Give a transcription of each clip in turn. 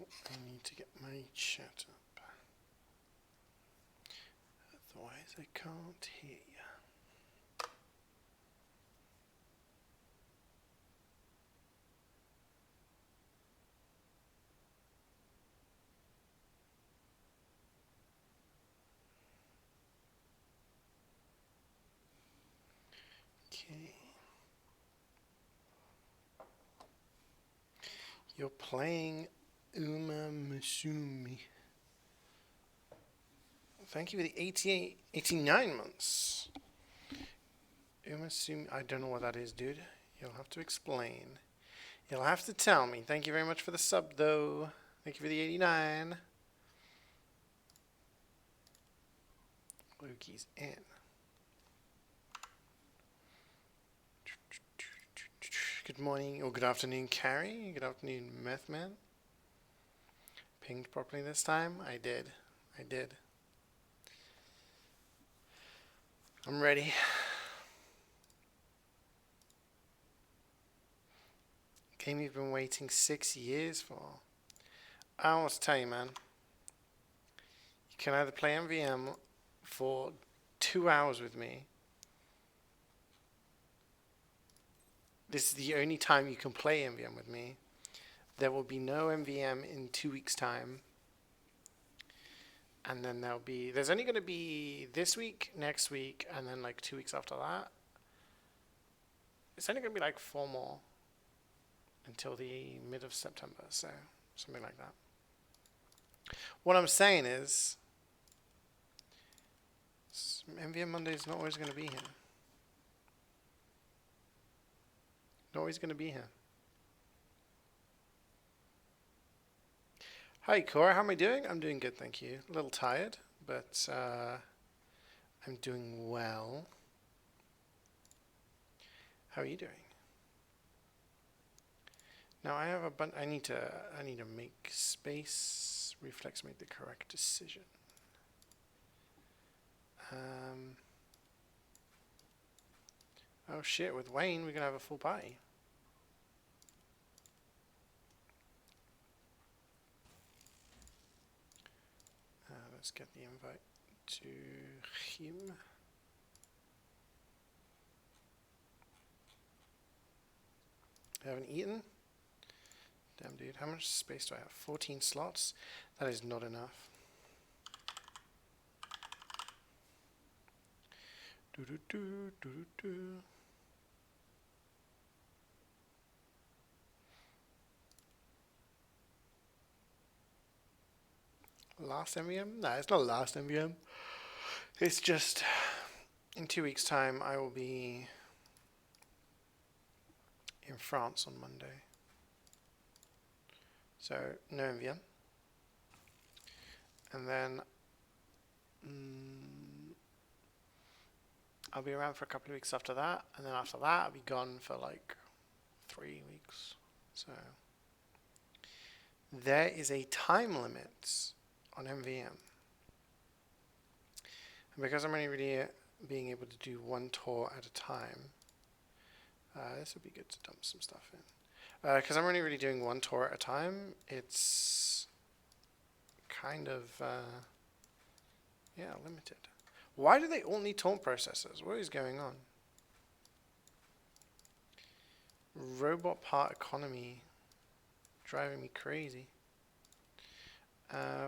I need to get my chat up. Otherwise I can't hear you. Okay. You're playing Uma Masumi. Thank you for the 89 months. Uma Masumi. I don't know what that is, dude. You'll have to explain. You'll have to tell me. Thank you very much for the sub, though. Thank you for the 89. Loki's in. Good morning, or good afternoon, Carrie. Good afternoon, Methman. Pinged properly this time? I did. I'm ready. Game you've been waiting 6 years for. I want to tell you, man. You can either play MvM for 2 hours with me. This is the only time you can play MvM with me. There will be no MvM in 2 weeks' time. And then there's only going to be this week, next week, and then like 2 weeks after that. It's only going to be like 4 more until the mid of September, so something like that. What I'm saying is, MvM Monday is not always going to be here. Not always going to be here. Hi Cora, how am I doing? I'm doing good, thank you. A little tired, but I'm doing well. How are you doing? Now I have a bunch. I need to make space. Reflex made the correct decision. Oh shit! With Wayne, we're gonna have a full party. Let's get the invite to him. I haven't eaten. Damn, dude. How much space do I have? 14 slots? That is not enough. Last MVM? No, it's not last MVM. It's just in 2 weeks' time I will be in France on Monday. So no MVM. And then I'll be around for a couple of weeks after that, and then after that I'll be gone for like 3 weeks. So there is a time limit on MvM. And because I'm only really being able to do 1 tour at a time, this would be good to dump some stuff in. Because I'm only really doing 1 tour at a time, it's kind of, yeah, limited. Why do they all need taunt processors? What is going on? Robot part economy driving me crazy.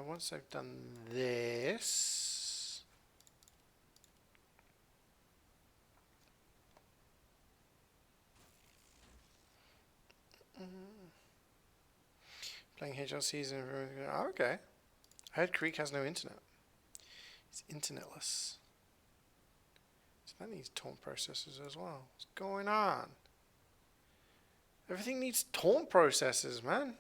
Once I've done this, playing HLCs and oh, okay. I heard Creek has no internet. It's internetless. So that needs taunt processors as well. What's going on? Everything needs taunt processors, man.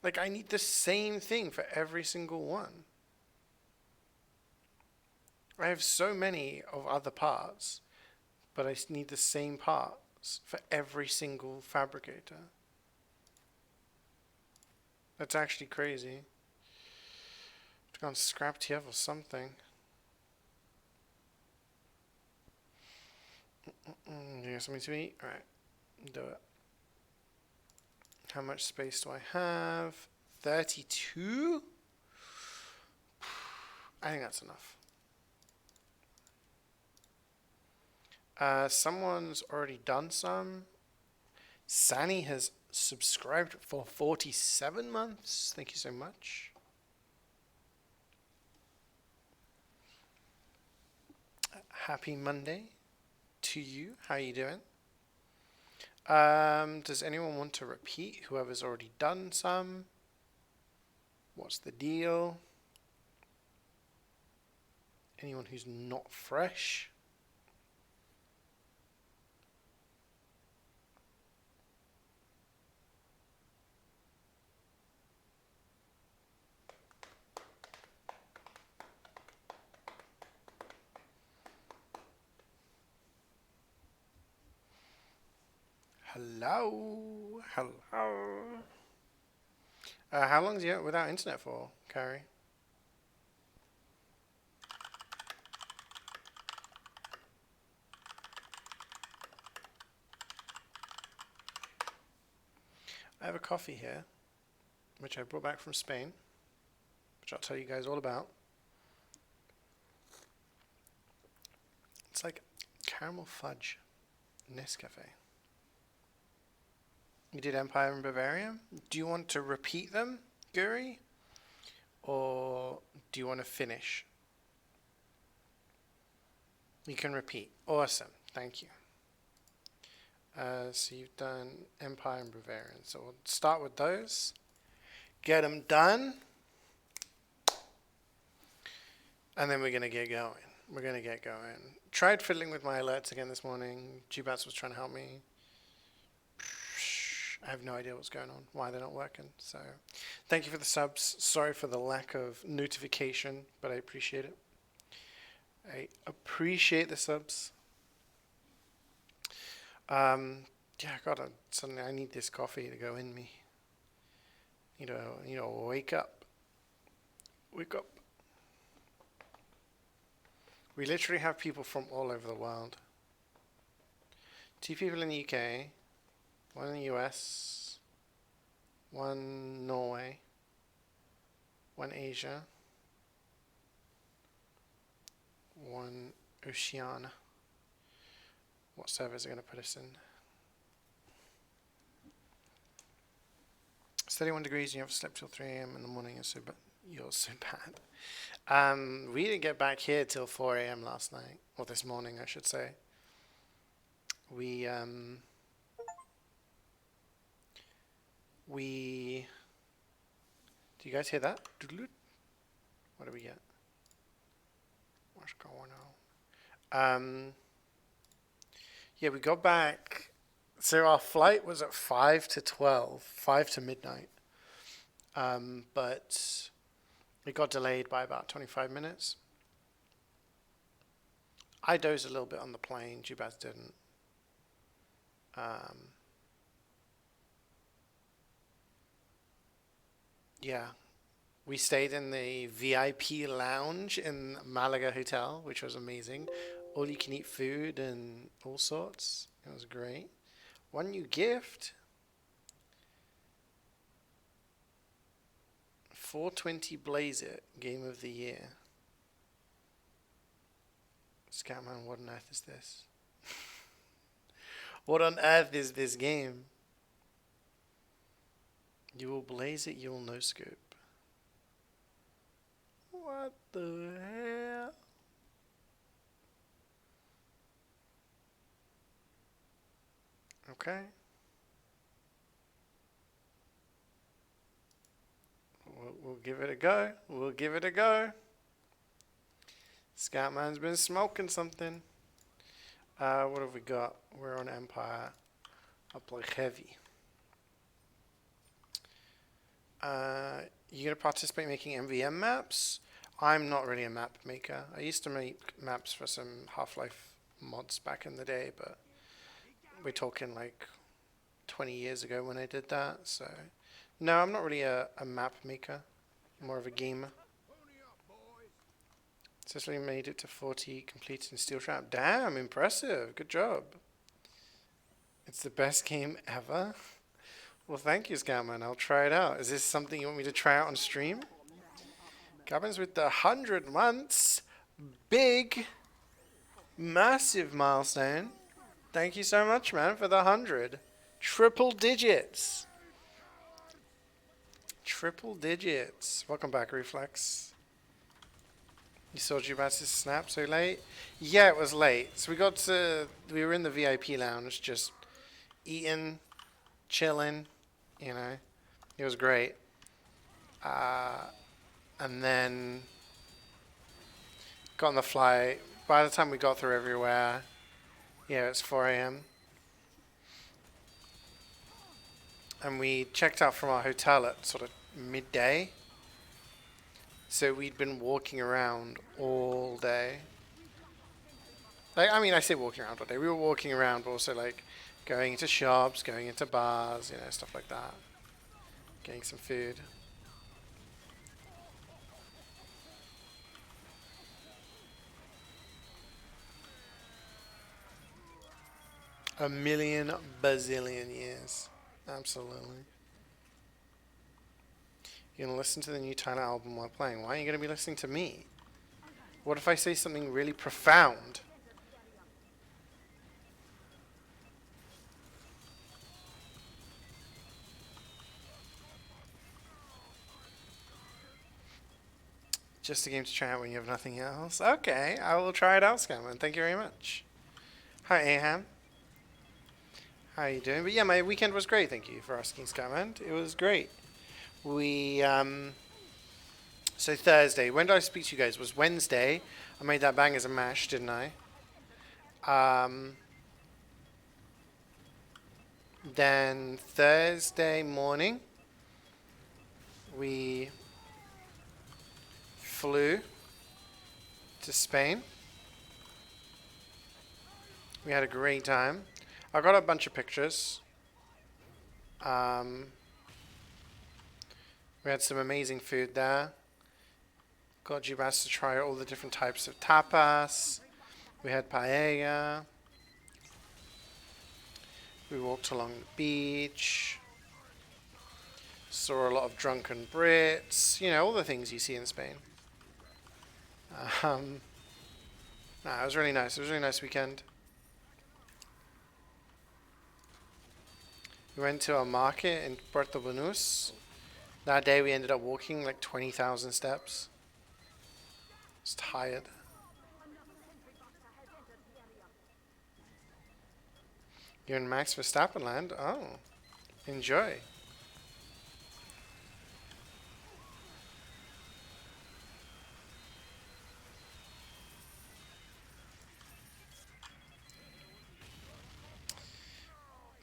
Like, I need the same thing for every single one. I have so many of other parts, but I need the same parts for every single fabricator. That's actually crazy. I've gone scrap TF or something. You got something to eat? Alright, do it. How much space do I have? 32? I think that's enough. Someone's already done some. Sani has subscribed for 47 months. Thank you so much. Happy Monday to you. How are you doing? Does anyone want to repeat? Whoever's already done some. What's the deal? Anyone who's not fresh? Hello. Hello. How long's you without internet for, Carrie? I have a coffee here, which I brought back from Spain, which I'll tell you guys all about. It's like caramel fudge Nescafe. You did Empire and Bavaria. Do you want to repeat them, Guri? Or do you want to finish? You can repeat. Awesome. Thank you. So you've done Empire and Bavarian. So we'll start with those. Get them done. And then we're going to get going. We're going to get going. Tried fiddling with my alerts again this morning. G-Bats was trying to help me. I have no idea what's going on, why they're not working. So thank you for the subs. Sorry for the lack of notification, but I appreciate it. I appreciate the subs. Yeah, God, suddenly I need this coffee to go in me. You know, wake up. Wake up. We literally have people from all over the world. 2 people in the UK. 1 in the US, 1 Norway, 1 Asia, 1 Oceania. What servers are going to put us in? It's 31 degrees and you have slept till 3 a.m. in the morning. You're so bad. We didn't get back here till 4 a.m. last night, or this morning I should say. Do you guys hear that? What do we get? What's going on? Yeah, we got back. So our flight was at 5 to 12, 5 to midnight. But it got delayed by about 25 minutes. I dozed a little bit on the plane. Jubaz didn't. Yeah, we stayed in the VIP lounge in Malaga Hotel, which was amazing. All you can eat food and all sorts. It was great. One new gift. 420 Blaze It, Game of the Year. Scatman, what on earth is this? What on earth is this game? You will blaze it, you will no scope. What the hell? Okay. We'll give it a go. We'll give it a go. Scatman's been smoking something. What have we got? We're on Empire. I'll play heavy. You gonna participate making MvM maps? I'm not really a map maker. I used to make maps for some Half-Life mods back in the day, but we're talking like 20 years ago when I did that. So no, I'm not really a map maker. I'm more of a gamer. Successfully made it to 40 completed in Steel Trap. Damn, impressive. Good job. It's the best game ever. Well, thank you, Scatman. I'll try it out. Is this something you want me to try out on stream? Gabins with the 100 months. Big, massive milestone. Thank you so much, man, for the 100. Triple digits. Triple digits. Welcome back, Reflex. You saw Jubas's snap so late? Yeah, it was late. So we were in the VIP lounge just eating, chilling, you know. It was great. And then got on the flight. By the time we got through everywhere, yeah, it's 4 a.m. And we checked out from our hotel at sort of midday. So we'd been walking around all day. Like, I mean, I say walking around all day. We were walking around, but also like going into shops, going into bars, you know, stuff like that. Getting some food. A million bazillion years. Absolutely. You're going to listen to the new Tyler album while playing. Why are you going to be listening to me? What if I say something really profound? Just a game to try out when you have nothing else? Okay, I will try it out, Scamman. Thank you very much. Hi, Aham. How are you doing? But yeah, my weekend was great. Thank you for asking, Scamman. It was great. We, so Thursday. When did I speak to you guys? It was Wednesday. I made that bang as a mash, didn't I? Then Thursday morning, we flew to Spain. We had a great time. I got a bunch of pictures. We had some amazing food there. Got Jubas to try all the different types of tapas. We had paella. We walked along the beach. Saw a lot of drunken Brits. You know, all the things you see in Spain. It was really nice. It was a really nice weekend. We went to a market in Puerto Banús. That day we ended up walking like 20,000 steps. I was tired. You're in Max Verstappen land? Oh, enjoy.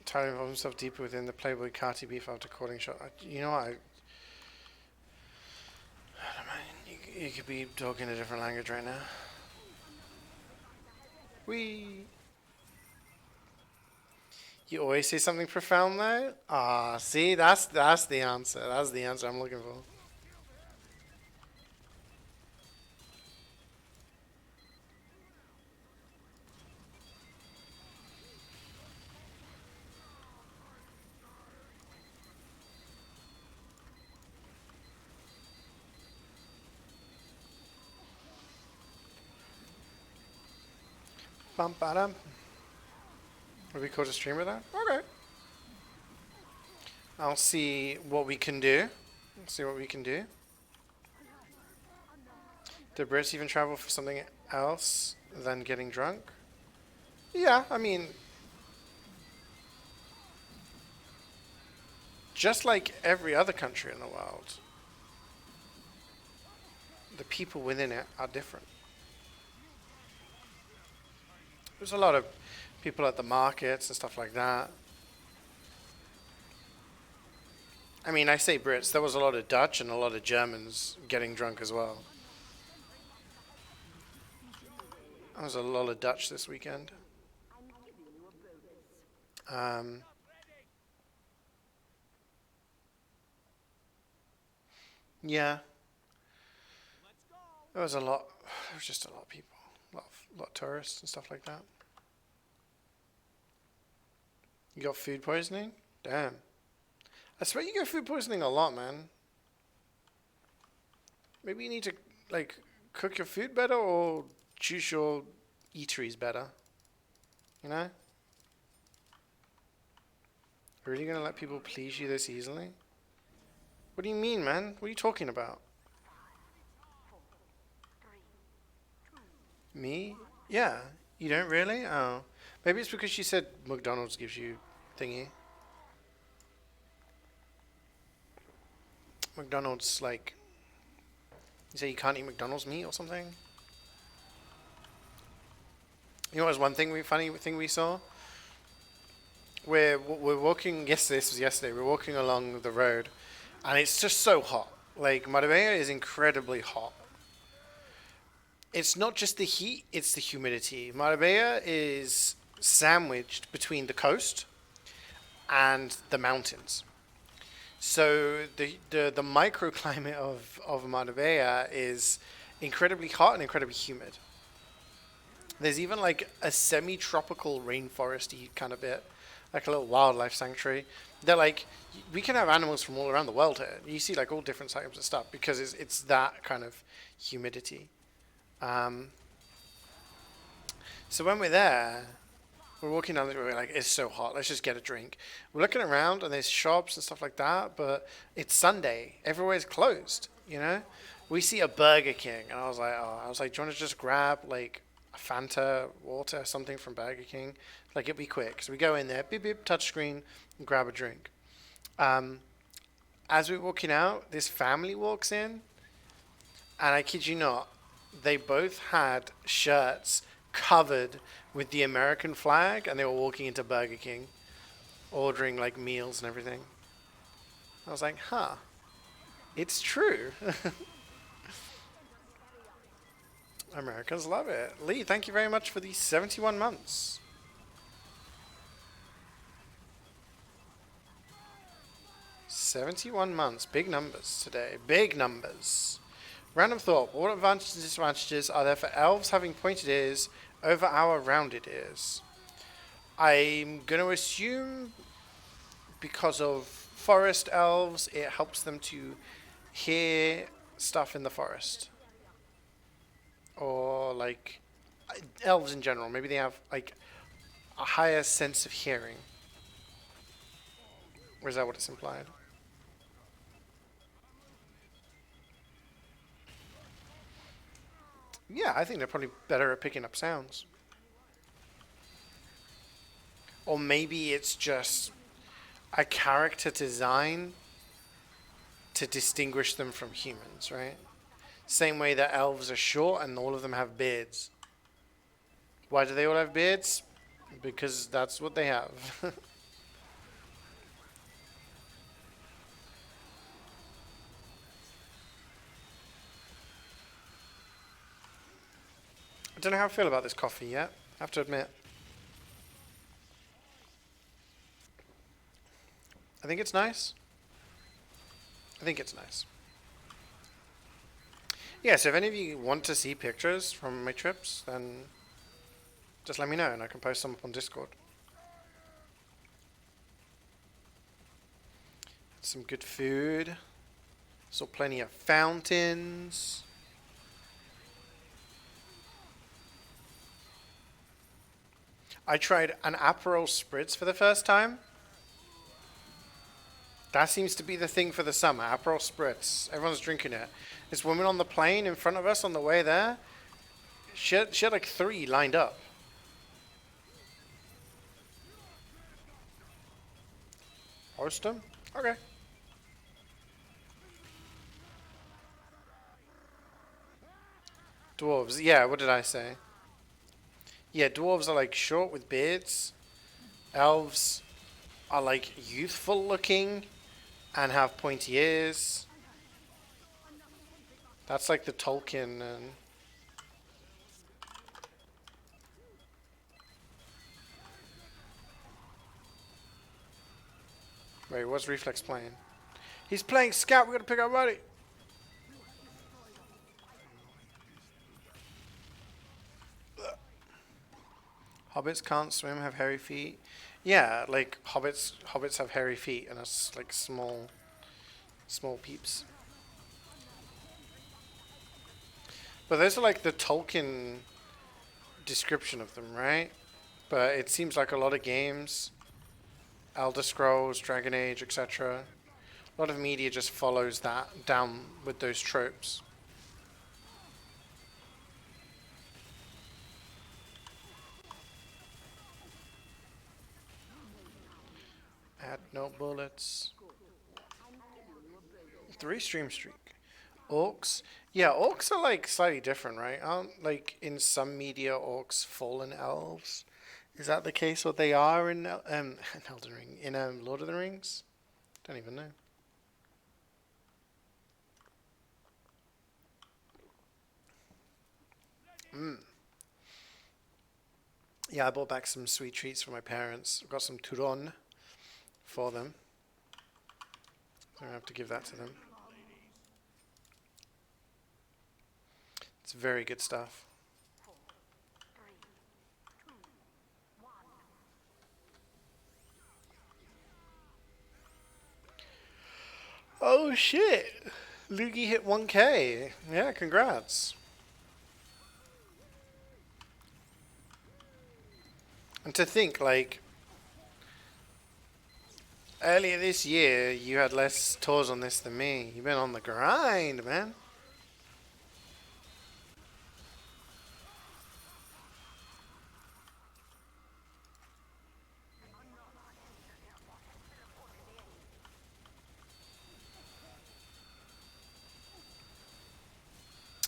Tyler involved himself deeper within the Playboy Carti beef after calling shot. You know what? I don't know, you could be talking a different language right now. You always say something profound though? Ah, see, that's the answer. That's the answer I'm looking for. Bum ba-dum. Would we call to stream with that? Okay. I'll see what we can do. See what we can do. Did Brits even travel for something else than getting drunk? Yeah, I mean, just like every other country in the world, the people within it are different. There's a lot of people at the markets and stuff like that. I mean, I say Brits. There was a lot of Dutch and a lot of Germans getting drunk as well. There was a lot of Dutch this weekend. Yeah. There was a lot. There was just a lot of people. A lot of tourists and stuff like that. You got food poisoning? Damn. I swear you get food poisoning a lot, man. Maybe you need to, like, cook your food better or choose your eateries better. You know? Really gonna let people please you this easily? What do you mean, man? What are you talking about? Me? Yeah. You don't really? Oh. Maybe it's because she said McDonald's gives you thingy. McDonald's, like... You say you can't eat McDonald's meat or something? You know what was one funny thing we saw? We're walking, yesterday, this was yesterday, we're walking along the road, and it's just so hot. Like, Marbella is incredibly hot. It's not just the heat, it's the humidity. Marbella is sandwiched between the coast and the mountains. So the microclimate of Marbella is incredibly hot and incredibly humid. There's even like a semi-tropical rainforesty kind of bit, like a little wildlife sanctuary. They're like, we can have animals from all around the world here. You see like all different types of stuff because it's that kind of humidity. So when we're there, we're walking down the road, we're like, it's so hot, let's just get a drink. We're looking around and there's shops and stuff like that, but it's Sunday, everywhere's closed, you know? We see a Burger King, and I was like, do you want to just grab like a Fanta, water, something from Burger King? Like, it'd be quick. So we go in there, beep beep, touchscreen, and grab a drink. As we're walking out, this family walks in, and I kid you not, they both had shirts covered with the American flag, and they were walking into Burger King, ordering like meals and everything. I was like, huh, it's true. Americans love it. Lee, thank you very much for the 71 months. "71 months. Big numbers today. Big numbers. Random thought. What advantages and disadvantages are there for elves having pointed ears over our rounded ears? I'm going to assume because of forest elves, it helps them to hear stuff in the forest. Or, like, elves in general. Maybe they have, like, a higher sense of hearing. Or is that what it's implied? Yeah, I think they're probably better at picking up sounds. Or maybe it's just a character design to distinguish them from humans, right? Same way that elves are short and all of them have beards. Why do they all have beards? Because that's what they have. I don't know how I feel about this coffee yet, I have to admit. I think it's nice. I think it's nice. Yeah, so if any of you want to see pictures from my trips, then just let me know and I can post them up on Discord. Some good food. Saw plenty of fountains. I tried an Aperol Spritz for the first time. That seems to be the thing for the summer, Aperol Spritz. Everyone's drinking it. This woman on the plane in front of us on the way there, she had like 3 lined up. Host them? Okay. Dwarves. Yeah, what did I say? Yeah, dwarves are like short with beards. Elves are like youthful looking and have pointy ears. That's like the Tolkien and... Wait, what's Reflex playing? He's playing Scout, we gotta pick up Buddy. Hobbits can't swim, have hairy feet. Yeah, like hobbits have hairy feet and us like small peeps. But those are like the Tolkien description of them, right? But it seems like a lot of games, Elder Scrolls, Dragon Age, etc. A lot of media just follows that down with those tropes. Add no bullets. 3 stream streak. Orcs? Yeah, orcs are like slightly different, right? Aren't like in some media orcs fallen elves? Is that the case? What they are in Elden Ring, in Lord of the Rings? Don't even know. Mm. Yeah, I bought back some sweet treats for my parents. I've got some turon for them. So I have to give that to them. It's very good stuff. Oh shit! Luigi hit 1K. Yeah, congrats. And to think, like, earlier this year, you had less tours on this than me. You've been on the grind, man.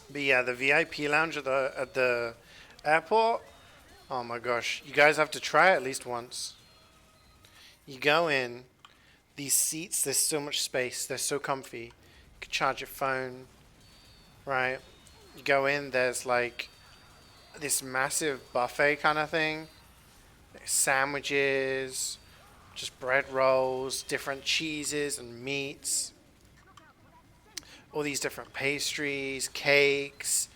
But yeah, the VIP lounge at the airport. Oh my gosh, you guys have to try it at least once. You go in, these seats. There's so much space. They're so comfy. You can charge your phone, right? You go in. There's like this massive buffet kind of thing. Sandwiches, just bread rolls, different cheeses and meats, all these different pastries, cakes.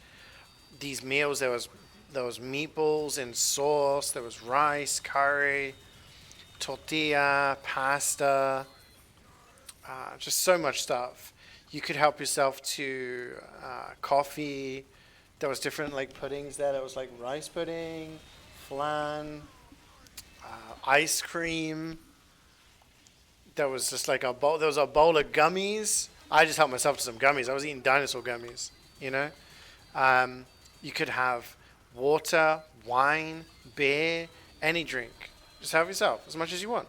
These meals, there was meatballs in sauce, there was rice, curry, tortilla, pasta, just so much stuff. You could help yourself to coffee. There was different like puddings there. There was like rice pudding, flan, ice cream. There was just like a bowl. There was a bowl of gummies. I just helped myself to some gummies. I was eating dinosaur gummies. You know, um, you could have water, wine, beer, any drink. Just have yourself as much as you want.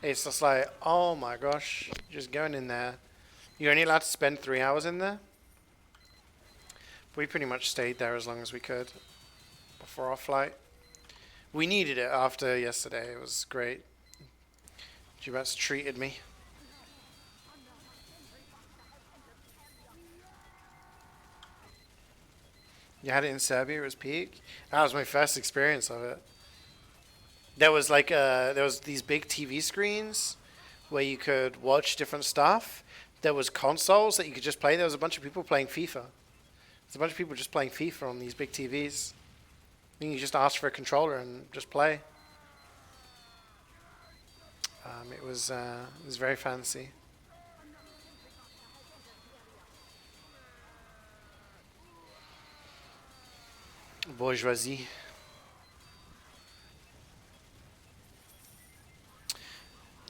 It's just like, oh my gosh, just going in there. You're only allowed to spend 3 hours in there. We pretty much stayed there as long as we could before our flight. We needed it after yesterday. It was great. Jubats treated me. You had it in Serbia. It was peak. That was my first experience of it. There was these big TV screens where you could watch different stuff. There was consoles that you could just play. There was a bunch of people playing FIFA. There's a bunch of people just playing FIFA on these big TVs. And you just ask for a controller and just play. It was very fancy. Bourgeoisie.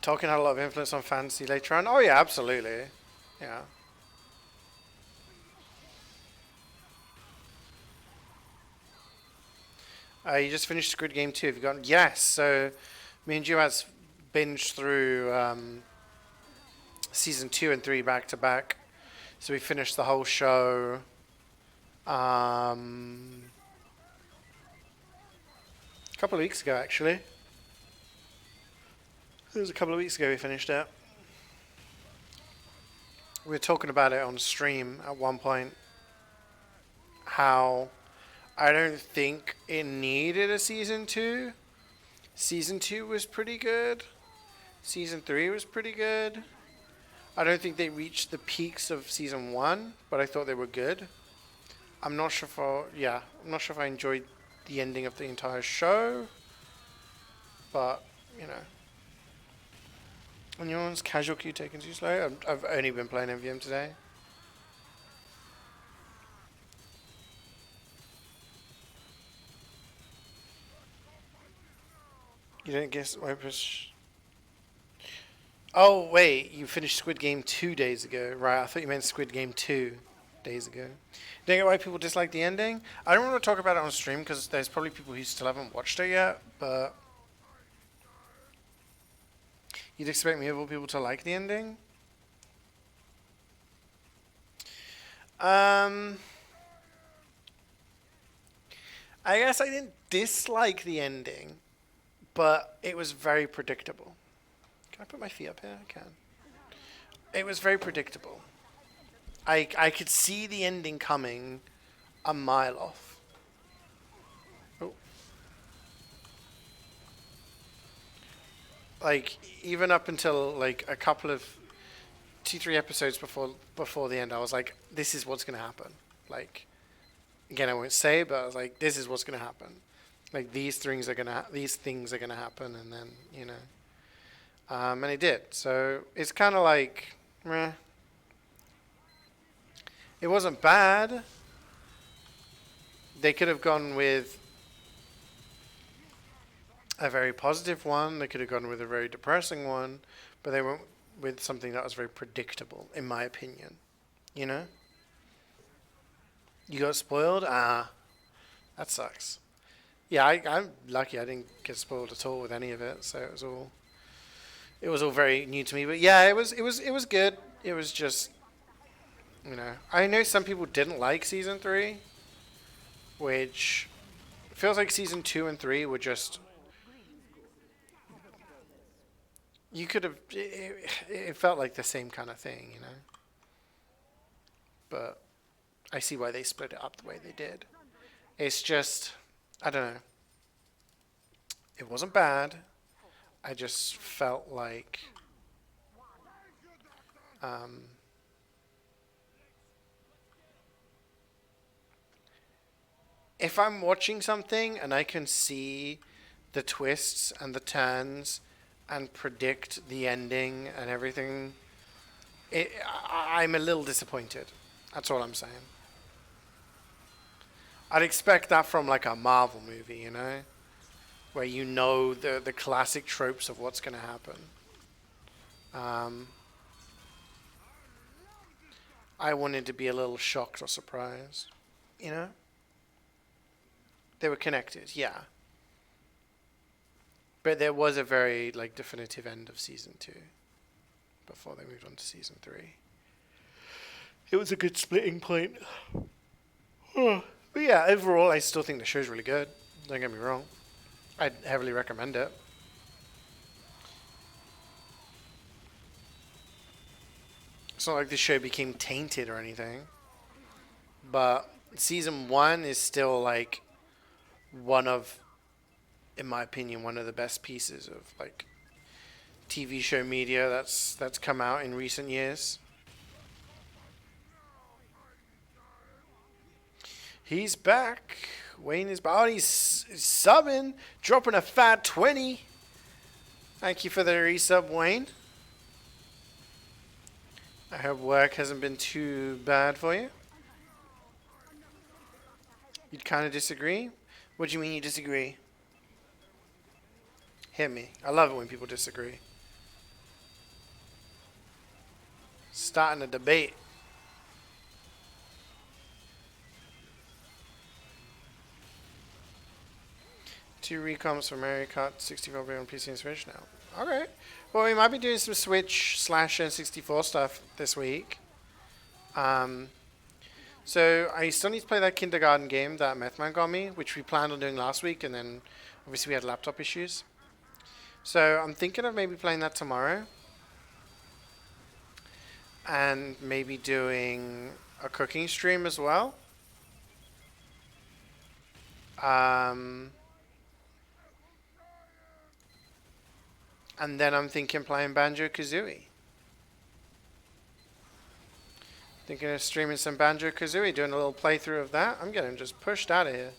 Tolkien had a lot of influence on fantasy later on. Oh yeah, absolutely. Yeah. You just finished Squid Game 2. Have you gone? Yes. So me and Juaz binged through season 2 and 3 back to back. So we finished the whole show. A couple of weeks ago, actually. It was a couple of weeks ago we finished it. We were talking about it on stream at one point. How I don't think it needed a season 2. Season 2 was pretty good. Season 3 was pretty good. I don't think they reached the peaks of season 1, but I thought they were good. I'm not sure if I enjoyed the ending of the entire show. but you know. And yours, casual queue taking too slow. I've only been playing MvM today. You didn't guess Opus. Oh wait, you finished Squid Game 2 days ago, right? I thought you meant Squid Game 2 days ago. Don't get why people dislike the ending. I don't want to talk about it on stream because there's probably people who still haven't watched it yet. But you'd expect me of all people to like the ending. I guess I didn't dislike the ending, but it was very predictable. Can I put my feet up here? I can. It was very predictable. I could see the ending coming a mile off. Oh. Like, even up until, like, a couple of 2-3 episodes before the end, I was like, this is what's going to happen. Like, again, I won't say, but I was like, this is what's going to happen. Like, these things are going to happen, and then, you know. And it did. So, it's kind of like, meh. It wasn't bad. They could have gone with a very positive one. They could have gone with a very depressing one. But they went with something that was very predictable, in my opinion. You know? You got spoiled? Ah. That sucks. Yeah, I'm lucky I didn't get spoiled at all with any of it. So it was all very new to me. But yeah, it was good. It was just, you know, I know some people didn't like season 3, which feels like season 2 and 3 were just, you could have, it felt like the same kind of thing, you know. But I see why they split it up the way they did. It's just, I don't know. It wasn't bad. I just felt like if I'm watching something and I can see the twists and the turns and predict the ending and everything, I'm a little disappointed. That's all I'm saying. I'd expect that from like a Marvel movie, you know, where you know the classic tropes of what's going to happen. I wanted to be a little shocked or surprised, you know. They were connected, yeah. But there was a very like definitive end of season 2 before they moved on to season 3. It was a good splitting point. But yeah, overall, I still think the show's really good. Don't get me wrong. I'd heavily recommend it. It's not like the show became tainted or anything. But season 1 is still like one of, in my opinion, one of the best pieces of like TV show media that's come out in recent years. He's back. Wayne is back. Oh, he's subbing, dropping a fat 20. Thank you for the resub, Wayne. I hope work hasn't been too bad for you. You'd kind of disagree? What do you mean you disagree? Hit me. I love it when people disagree. Starting a debate. Two recoms for Mario Kart 64 on PC and Switch now. Okay. Well, we might be doing some Switch / N64 stuff this week. So I still need to play that kindergarten game that Methman got me, which we planned on doing last week, and then obviously we had laptop issues. So I'm thinking of maybe playing that tomorrow. And maybe doing a cooking stream as well. And then I'm thinking playing Banjo-Kazooie. Thinking of streaming some Banjo-Kazooie, doing a little playthrough of that. I'm getting just pushed out of here.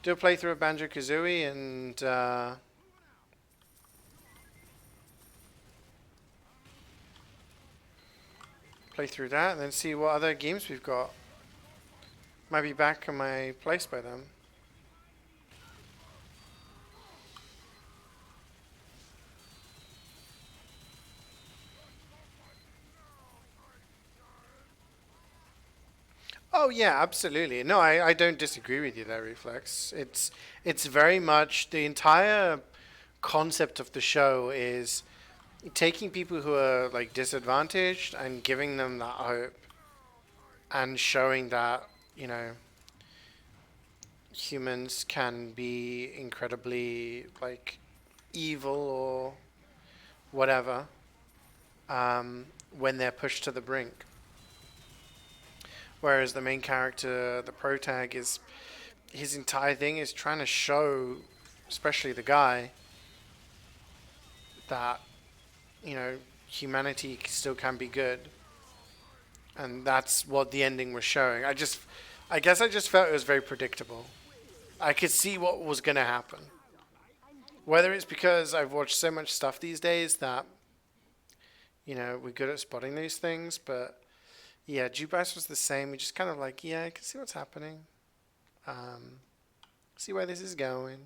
Do a playthrough of Banjo-Kazooie and Play through that and then see what other games we've got. Might be back in my place by then. Oh yeah, absolutely. No, I don't disagree with you there, Reflex. It's very much the entire concept of the show is taking people who are like disadvantaged and giving them that hope and showing that, you know, humans can be incredibly like evil or whatever when they're pushed to the brink. Whereas the main character, the protag, is his entire thing is trying to show, especially the guy, that you know humanity still can be good, and that's what the ending was showing. I guess I just felt it was very predictable. I could see what was going to happen. Whether it's because I've watched so much stuff these days that you know we're good at spotting these things, but yeah, Jukebox was the same. We just kind of like, yeah, I can see what's happening. Um, see where this is going.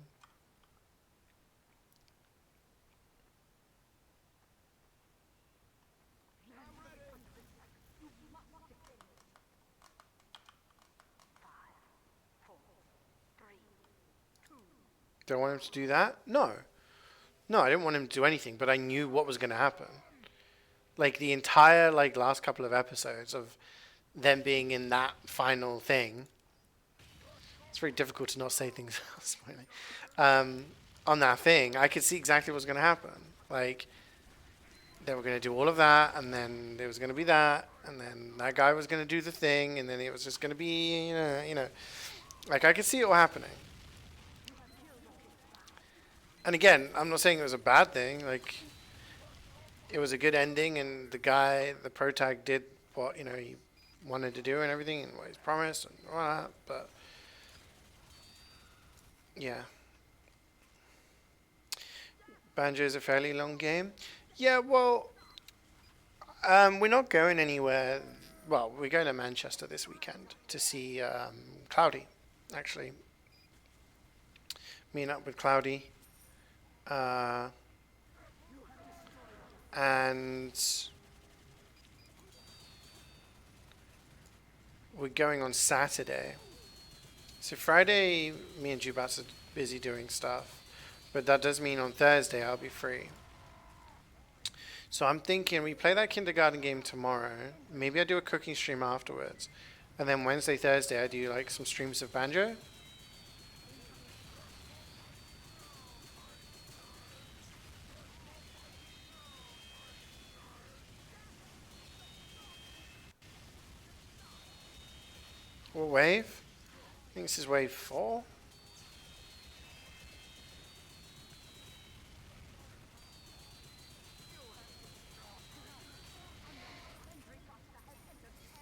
Do I want him to do that? No. No, I didn't want him to do anything, but I knew what was going to happen. Like the entire like last couple of episodes of them being in that final thing. It's very difficult to not say things on that thing. I could see exactly what was going to happen. Like they were going to do all of that, and then there was going to be that, and then that guy was going to do the thing, and then it was just going to be, like I could see it all happening. And again, I'm not saying it was a bad thing. Like it was a good ending, and the guy, the protag, did what he wanted to do and everything, and what he's promised and all that. But yeah, Banjo is a fairly long game. Yeah, well, we're not going anywhere. Well, we're going to Manchester this weekend to see Cloudy, actually. Meeting up with Cloudy. And we're going on Saturday. So Friday, me and Jubats are busy doing stuff. But that does mean on Thursday I'll be free. So I'm thinking we play that kindergarten game tomorrow. Maybe I do a cooking stream afterwards. And then Wednesday, Thursday I do like some streams of Banjo. What wave? I think this is wave 4.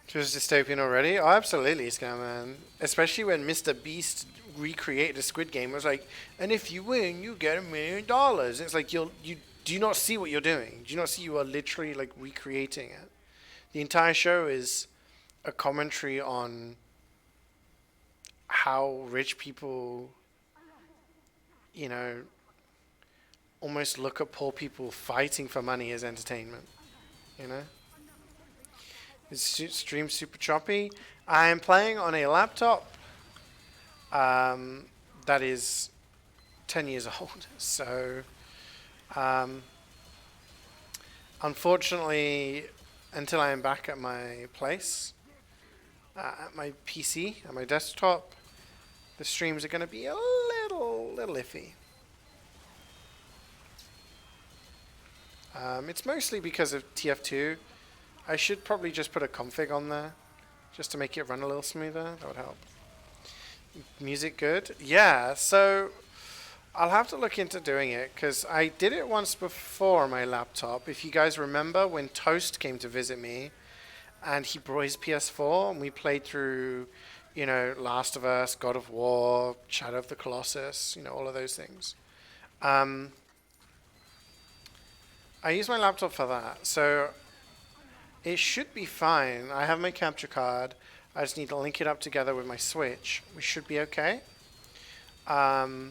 Just dystopian already? Oh, absolutely, Scamman. Especially when Mr. Beast recreated a Squid Game. It was like, and if you win, you get $1 million. It's like you do you not see what you're doing? Do you not see you are literally like recreating it? The entire show is a commentary on how rich people, almost look at poor people fighting for money as entertainment. You know? Is stream super choppy? I am playing on a laptop that is 10 years old. So, unfortunately, until I am back at my place, at my PC, at my desktop, the streams are going to be a little iffy. It's mostly because of TF2. I should probably just put a config on there just to make it run a little smoother. That would help. Music good? Yeah, so I'll have to look into doing it because I did it once before on my laptop. If you guys remember when Toast came to visit me and he brought his PS4 and we played through, Last of Us, God of War, Shadow of the Colossus, all of those things. I use my laptop for that. So It should be fine. I have my capture card. I just need to link it up together with my Switch. We should be okay. I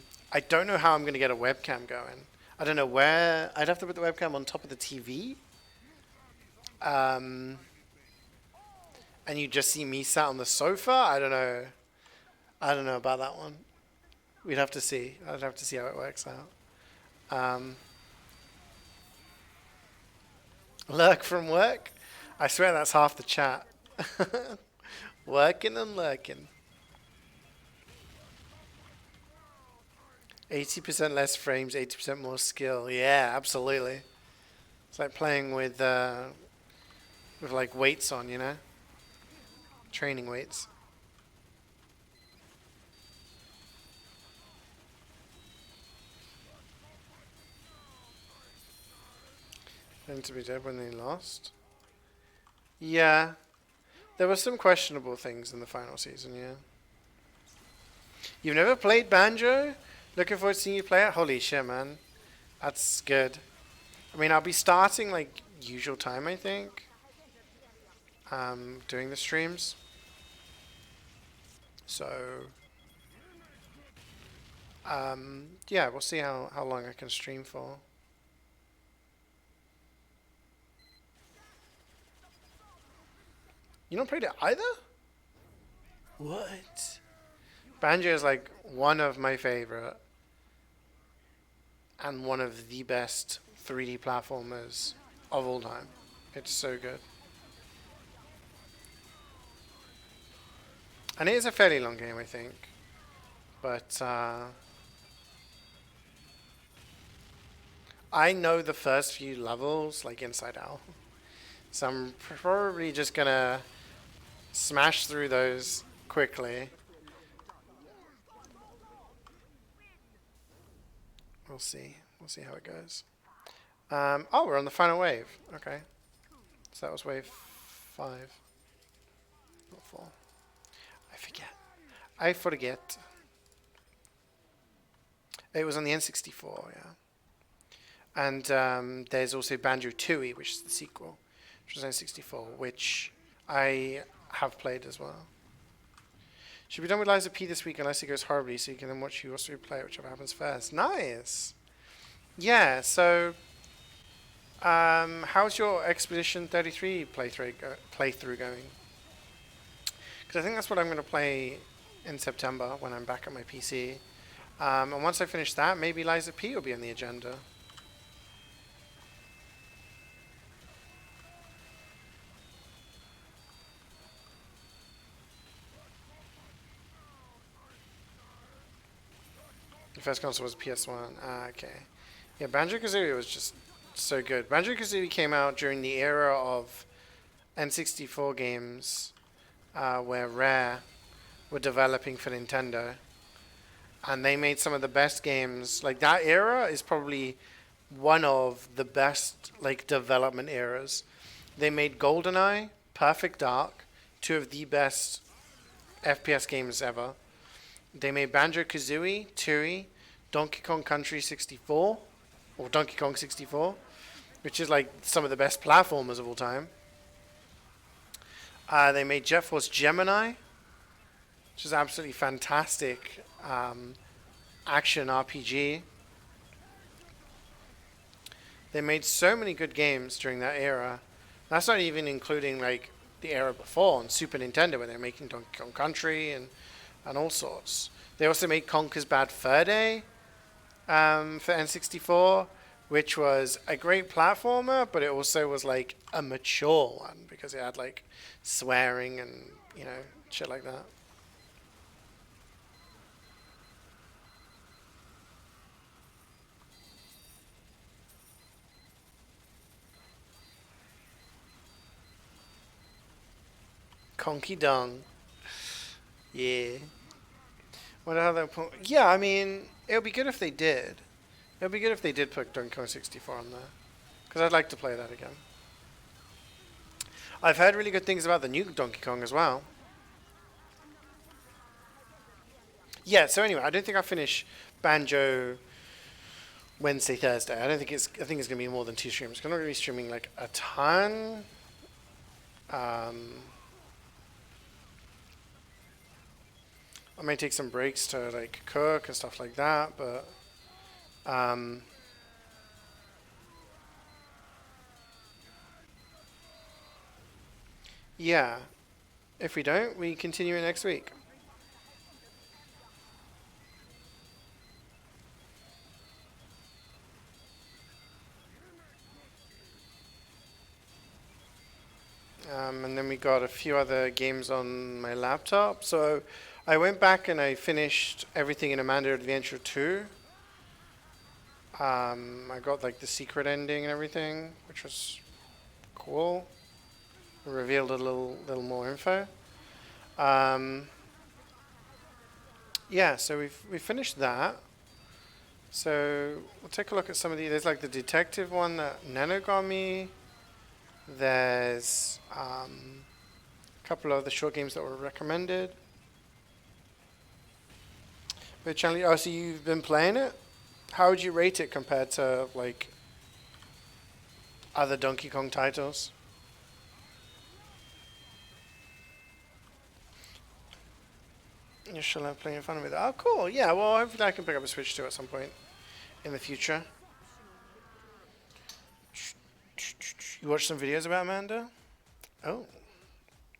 don't know how I'm going to get a webcam going. I don't know where. I'd have to put the webcam on top of the TV. And you just see me sat on the sofa. I don't know. I don't know about that one. We'd have to see. I'd have to see how it works out. Lurk from work? I swear that's half the chat. Working and lurking. 80% less frames, 80% more skill. Yeah, absolutely. It's like playing with like weights on, you know? Training weights. Going to be dead when they lost? Yeah. There were some questionable things in the final season, yeah. You've never played Banjo? Looking forward to seeing you play it? Holy shit, man. That's good. I mean, I'll be starting, like, usual time, I think. Doing the streams. So... yeah, we'll see how long I can stream for. You don't play it either? What? Banjo is like one of my favorite and one of the best 3D platformers of all time. It's so good. And it is a fairly long game, I think. But I know the first few levels like inside out. So I'm probably just gonna smash through those quickly. We'll see. We'll see how it goes. Oh, we're on the final wave. Okay. So that was wave 5. Not 4. I forget. I forget. It was on the N64, yeah. And there's also Banjo Tooie, which is the sequel, which was N64, which I have played as well. Should be done with Liza P this week unless it goes horribly, so you can then watch you also play it, whichever happens first. Nice! Yeah, so... how's your Expedition 33 playthrough going? Because I think that's what I'm going to play in September when I'm back at my PC. And once I finish that, maybe Liza P will be on the agenda. The first console was PS1. Ah, okay. Yeah, Banjo-Kazooie was just so good. Banjo-Kazooie came out during the era of N64 games where Rare were developing for Nintendo. And they made some of the best games. Like, that era is probably one of the best, like, development eras. They made GoldenEye, Perfect Dark, 2 of the best FPS games ever. They made Banjo-Kazooie, Tooie, Donkey Kong Country 64, or Donkey Kong 64, which is like some of the best platformers of all time. They made Jet Force Gemini, which is absolutely fantastic action RPG. They made so many good games during that era. That's not even including like the era before on Super Nintendo when they were making Donkey Kong Country and all sorts. They also made Conker's Bad Fur Day for N64, which was a great platformer, but it also was like a mature one because it had like swearing and, you know, shit like that. Conky Dong. Yeah. Wonder how they'll put... Yeah, I mean, it would be good if they did. It would be good if they did put Donkey Kong 64 on there. Because I'd like to play that again. I've heard really good things about the new Donkey Kong as well. Yeah, so anyway, I don't think I'll finish Banjo Wednesday, Thursday. I think it's going to be more than 2 streams. I'm not going to be streaming like a ton. Um, I may take some breaks to like cook and stuff like that, but yeah. If we don't, we continue it next week. And then we got a few other games on my laptop. So I went back and I finished everything in Amanda Adventure 2. I got like the secret ending and everything, which was cool. Revealed a little more info. Um, yeah, so we finished that. So we'll take a look at some of the. There's like the detective one that Nano got me. There's a couple of other short games that were recommended. But Chanley, oh, so you've been playing it? How would you rate it compared to like other Donkey Kong titles? You shall have plenty of fun with it. Oh, cool. Yeah, well, hopefully I can pick up a Switch too at some point in the future. You watched some videos about Amanda? Oh.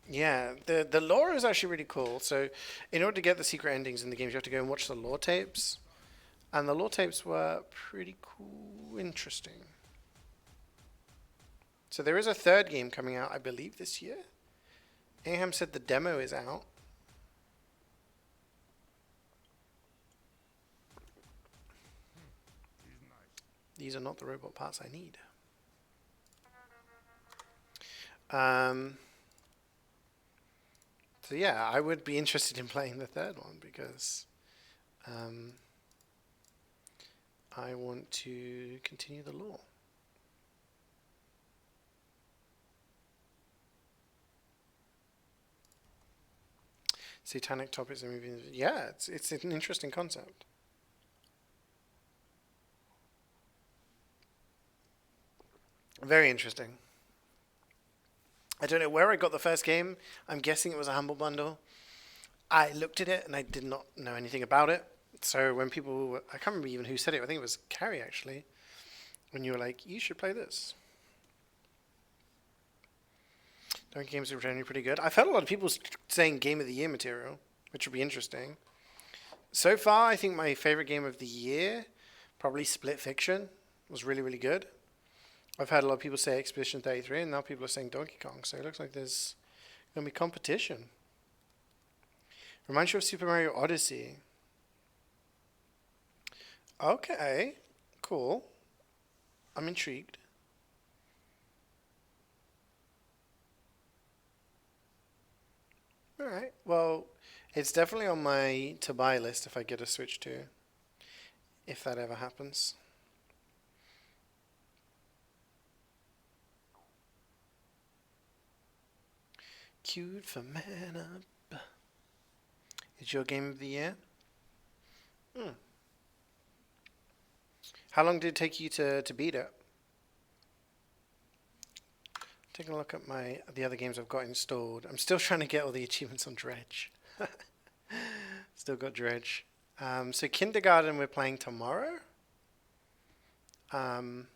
Yeah, the lore is actually really cool. So, in order to get the secret endings in the games, you have to go and watch the lore tapes. And the lore tapes were pretty cool, interesting. So there is a third game coming out, I believe, this year. Aham said the demo is out. These are not the robot parts I need. So yeah, I would be interested in playing the third one because I want to continue the lore. Satanic topics and movies. Yeah, it's an interesting concept. Very interesting. I don't know where I got the first game. I'm guessing it was a Humble Bundle. I looked at it and I did not know anything about it. So when people, I can't remember even who said it. I think it was Carrie actually. When you were like, you should play this. Donkey games are generally pretty good. I've heard a lot of people saying Game of the Year material, which would be interesting. So far, I think my favorite game of the year, probably Split Fiction, was really, really good. I've had a lot of people say Expedition 33, and now people are saying Donkey Kong, so it looks like there's going to be competition. Reminds you of Super Mario Odyssey. Okay, cool. I'm intrigued. Alright, well, it's definitely on my to buy list if I get a Switch 2. If that ever happens. Queued for Man Up. Is your game of the year? How long did it take you to beat it? Taking a look at the other games I've got installed. I'm still trying to get all the achievements on Dredge. Still got Dredge. So Kindergarten we're playing tomorrow. What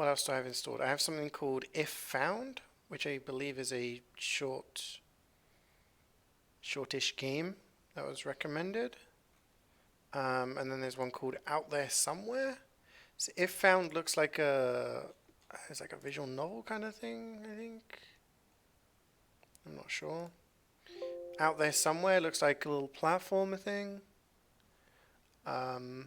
else do I have installed? I have something called If Found, which I believe is a shortish game that was recommended. And then there's one called Out There Somewhere. So If Found looks like it's like a visual novel kind of thing, I think. I'm not sure. Out There Somewhere looks like a little platformer thing. So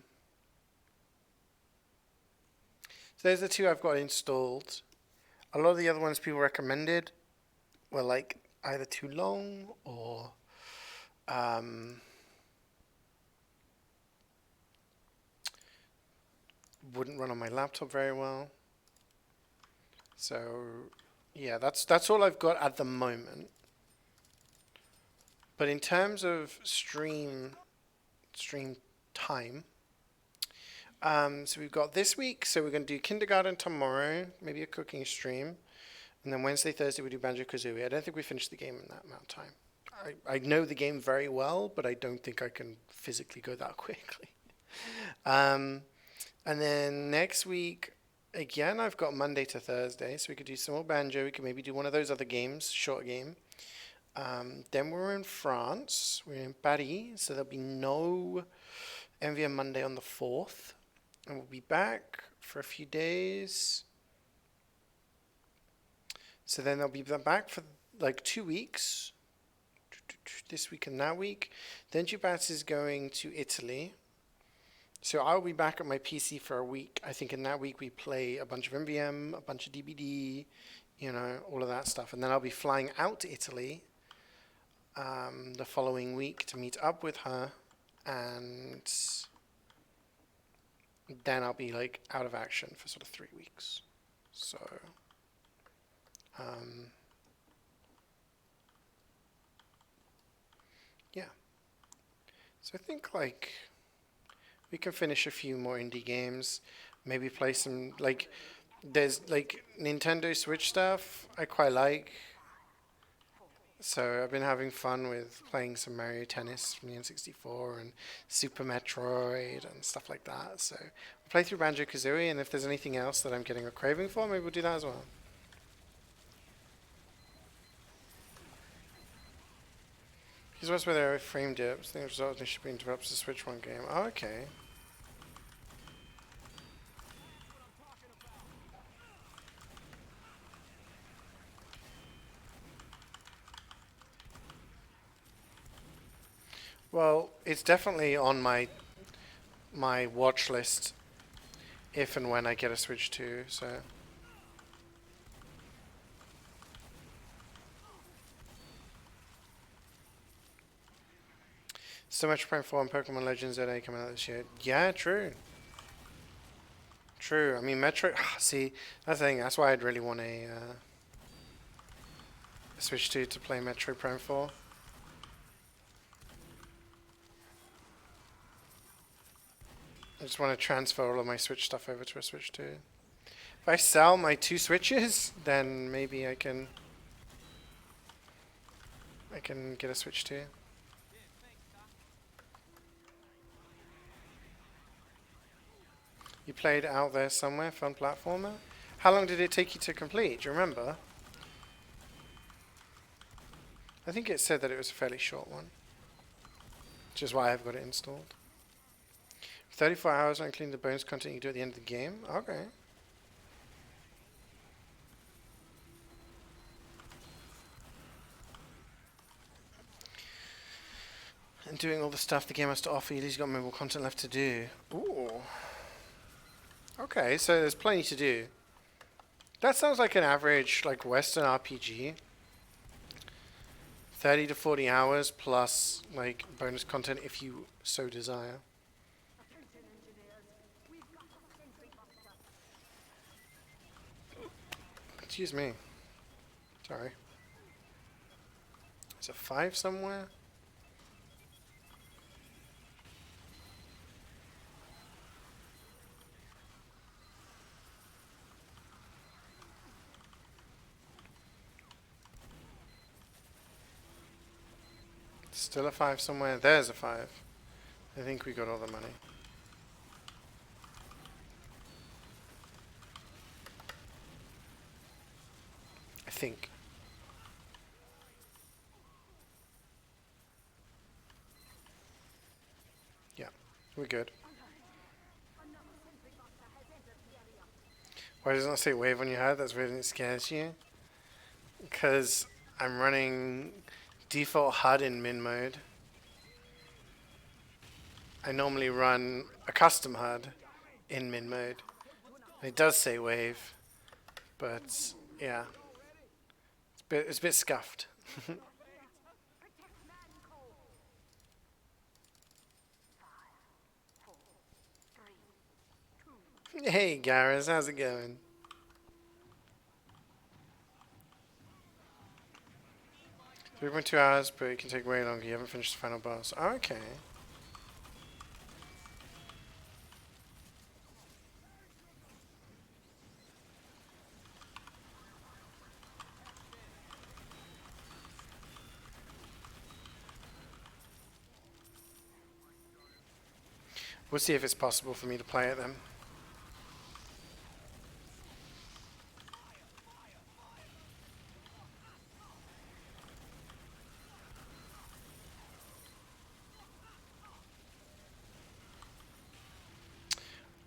there's the two I've got installed. A lot of the other ones people recommended were like either too long or wouldn't run on my laptop very well. So yeah, that's all I've got at the moment. But in terms of stream time, so we've got this week. So we're going to do Kindergarten tomorrow, maybe a cooking stream. And then Wednesday, Thursday we do Banjo-Kazooie. I don't think we finished the game in that amount of time. I know the game very well, but I don't think I can physically go that quickly. And then next week, again, I've got Monday to Thursday, so we could do some more Banjo. We could maybe do one of those other games, short game. Then we're in France. We're in Paris, so there'll be no MvM Monday on the 4th. And we'll be back for a few days. So then they'll be back for like 2 weeks. This week and that week. Then Jubat is going to Italy. So I'll be back at my PC for a week. I think in that week we play a bunch of MvM, a bunch of DBD, you know, all of that stuff. And then I'll be flying out to Italy the following week to meet up with her. And then I'll be like out of action for sort of 3 weeks. So yeah. So I think like we can finish a few more indie games, maybe play some like there's like Nintendo Switch stuff I quite like. So I've been having fun with playing some Mario Tennis from the N64 and Super Metroid and stuff like that. So we'll play through Banjo-Kazooie, and if there's anything else that I'm getting a craving for, maybe we'll do that as well. Here's what's where there are frame dips. I think the result of shipping develops the Switch One game. Oh, okay. Well, it's definitely on my watch list if and when I get a Switch 2, so. So much Prime 4 and Pokemon Legends ZA coming out this year. Yeah, true. True. I mean, Metroid. See, that's the thing. That's why I'd really want a Switch 2 to play Metroid Prime 4. I just want to transfer all of my Switch stuff over to a Switch 2. If I sell my 2 Switches, then maybe I can get a Switch 2. You played Out There Somewhere, fun platformer? How long did it take you to complete? Do you remember? I think it said that it was a fairly short one, which is why I've got it installed. 34 hours, including the bonus content you do at the end of the game? Okay. And doing all the stuff the game has to offer, you've got mobile content left to do. Ooh. Okay, so there's plenty to do. That sounds like an average, like, Western RPG. 30 to 40 hours plus, like, bonus content if you so desire. Excuse me. Sorry. Is a 5 somewhere? Still a 5 somewhere. There's a 5. I think we got all the money. I think. Yeah, we're good. Why does it not say wave on your head? That's weird and it scares you. Because I'm running default HUD in min mode. I normally run a custom HUD in min mode. And it does say wave, but yeah, it's a bit scuffed. Hey Garrus, how's it going? Three 3.2 hours, but it can take way longer. You haven't finished the final boss. Oh, okay. We'll see if it's possible for me to play it then.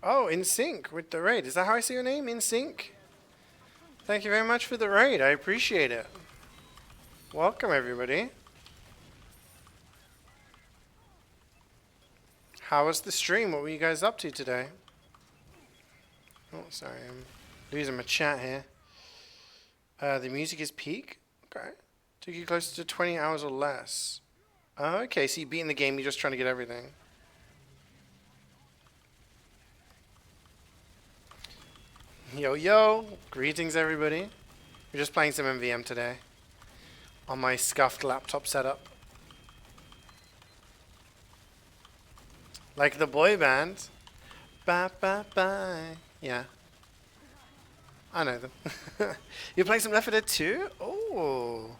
Oh, in sync with the raid. Is that how I say your name? In sync? Thank you very much for the raid. I appreciate it. Welcome, everybody. How was the stream? What were you guys up to today? Oh, sorry. I'm losing my chat here. The music is peak? Okay. Took you close to 20 hours or less. Okay, so you beating the game, you're just trying to get everything. Yo, yo. Greetings, everybody. We're just playing some MvM today. On my scuffed laptop setup. Like the boy band. Bye, bye, bye. Yeah. I know them. You playing some Left 4 Dead 2? Oh.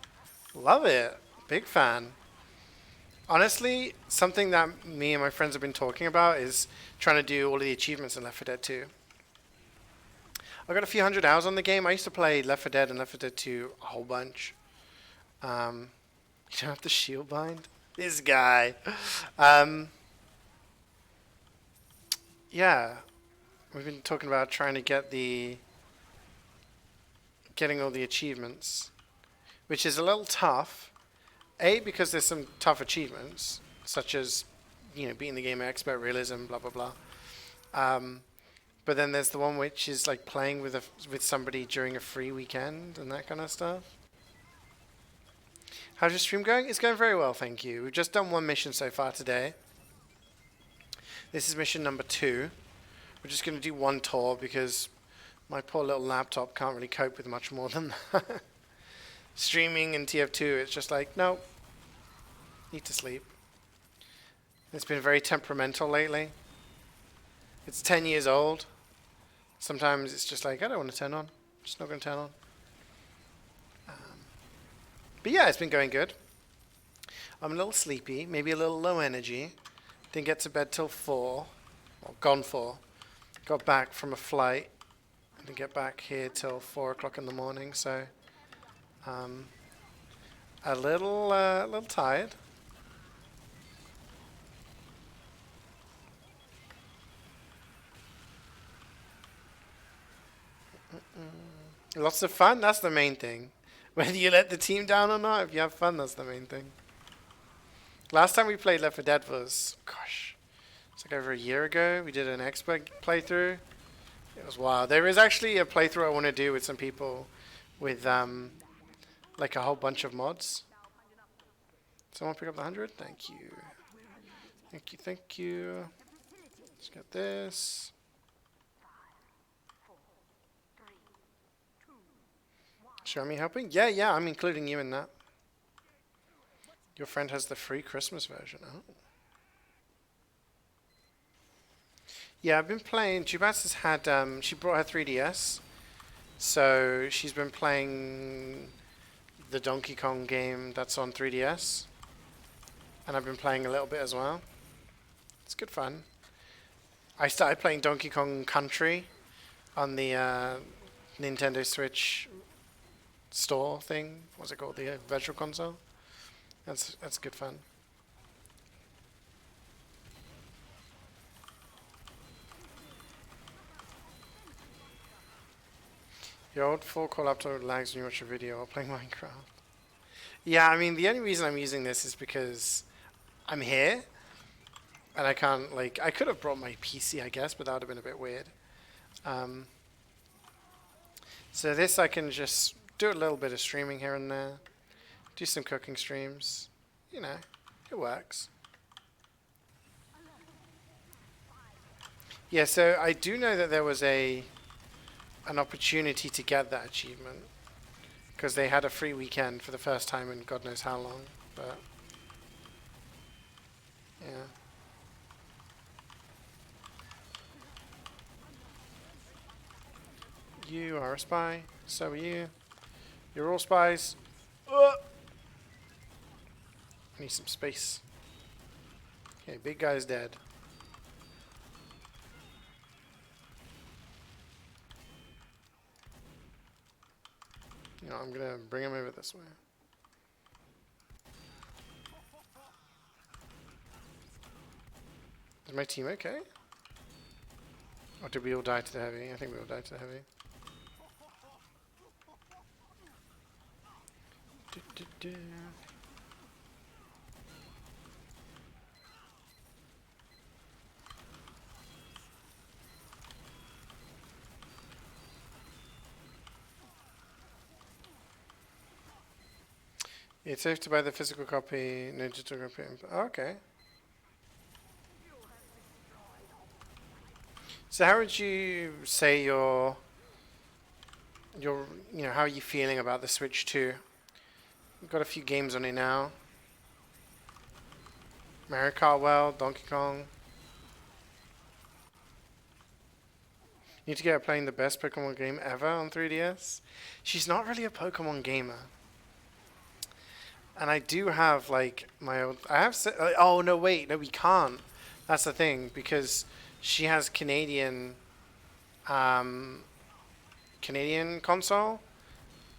Love it. Big fan. Honestly, something that me and my friends have been talking about is trying to do all of the achievements in Left 4 Dead 2. I've got a few hundred hours on the game. I used to play Left 4 Dead and Left 4 Dead 2 a whole bunch. You don't have the shield bind? This guy. Yeah. We've been talking about trying to get getting all the achievements, which is a little tough. A, because there's some tough achievements, such as, beating the game at expert realism, blah, blah, blah. But then there's the one which is like playing with somebody during a free weekend and that kind of stuff. How's your stream going? It's going very well, thank you. We've just done one mission so far today. This is mission number 2. We're just going to do one tour because my poor little laptop can't really cope with much more than that. Streaming in TF2, it's just like, no, need to sleep. It's been very temperamental lately. It's 10 years old. Sometimes it's just like, I don't want to turn on. I'm just not going to turn on. But yeah, it's been going good. I'm a little sleepy, maybe a little low energy. Didn't get to bed till 4. Well, gone 4. Got back from a flight. Didn't get back here till 4 o'clock in the morning, so a little tired. Lots of fun, that's the main thing. Whether you let the team down or not, if you have fun, that's the main thing. Last time we played Left 4 Dead was, gosh, it's like over a year ago. We did an expert playthrough. It was wild. There is actually a playthrough I want to do with some people with like a whole bunch of mods. Someone pick up the 100? Thank you. Thank you, thank you. Let's get this. Show me helping? Yeah, I'm including you in that. Your friend has the free Christmas version. Oh. Yeah, I've been playing. Jubas has had, she brought her 3DS. So she's been playing the Donkey Kong game that's on 3DS. And I've been playing a little bit as well. It's good fun. I started playing Donkey Kong Country on the Nintendo Switch store thing. What's it called? The virtual console. That's good fun. Your old 4-core laptop lags when you watch a video while playing Minecraft. Yeah, I mean, the only reason I'm using this is because I'm here. And I can't, like, I could have brought my PC, I guess, but that would have been a bit weird. So this I can just do a little bit of streaming here and there. Do some cooking streams. You know, it works. Yeah, so I do know that there was an opportunity to get that achievement. Because they had a free weekend for the first time in God knows how long. But, yeah. You are a spy. So are you. You're all spies. I need some space. Okay, big guy's dead. You know, I'm gonna bring him over this way. Is my team okay? Or did we all die to the heavy? I think we all died to the heavy. It's safe to buy the physical copy, no digital copy. Oh, okay. So how would you say your you know, how are you feeling about the Switch 2? We've got a few games on it now. Mario Kart World, Donkey Kong. Need to get her playing the best Pokemon game ever on 3DS. She's not really a Pokemon gamer. And I do have like my old. I have. Oh no! Wait, no, we can't. That's the thing because she has Canadian console,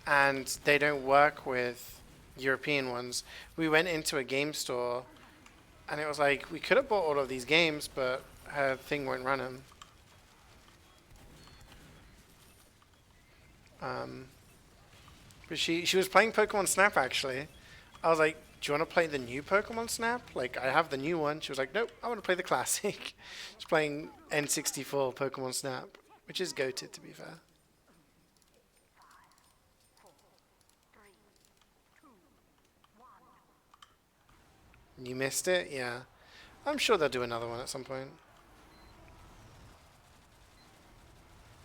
and they don't work with European ones. We went into a game store, and it was like we could have bought all of these games, but her thing won't run them. But she was playing Pokemon Snap actually. I was like, do you want to play the new Pokemon Snap? Like, I have the new one. She was like, nope, I want to play the classic. She's playing N64 Pokemon Snap, which is goated, to be fair. You missed it? Yeah. I'm sure they'll do another one at some point.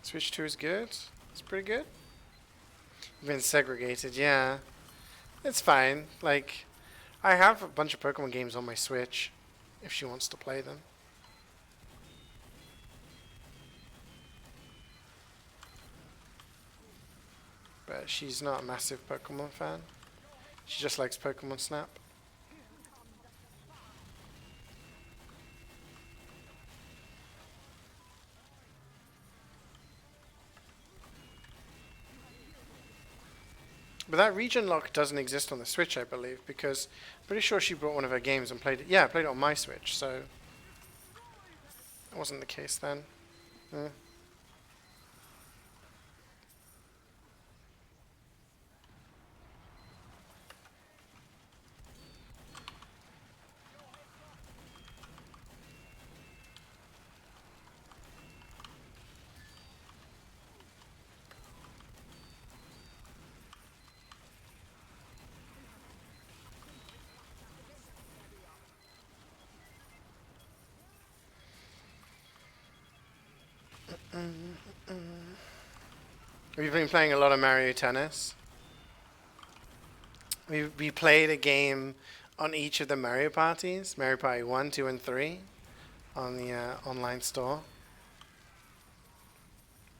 Switch 2 is good. It's pretty good. You've been segregated, yeah. It's fine. Like, I have a bunch of Pokemon games on my Switch, if she wants to play them. But she's not a massive Pokemon fan. She just likes Pokemon Snap. But that region lock doesn't exist on the Switch, I believe, because I'm pretty sure she brought one of her games and played it. Yeah, I played it on my Switch, so that wasn't the case then. We've been playing a lot of Mario Tennis. We played a game on each of the Mario parties, Mario Party 1, 2, and 3, on the online store.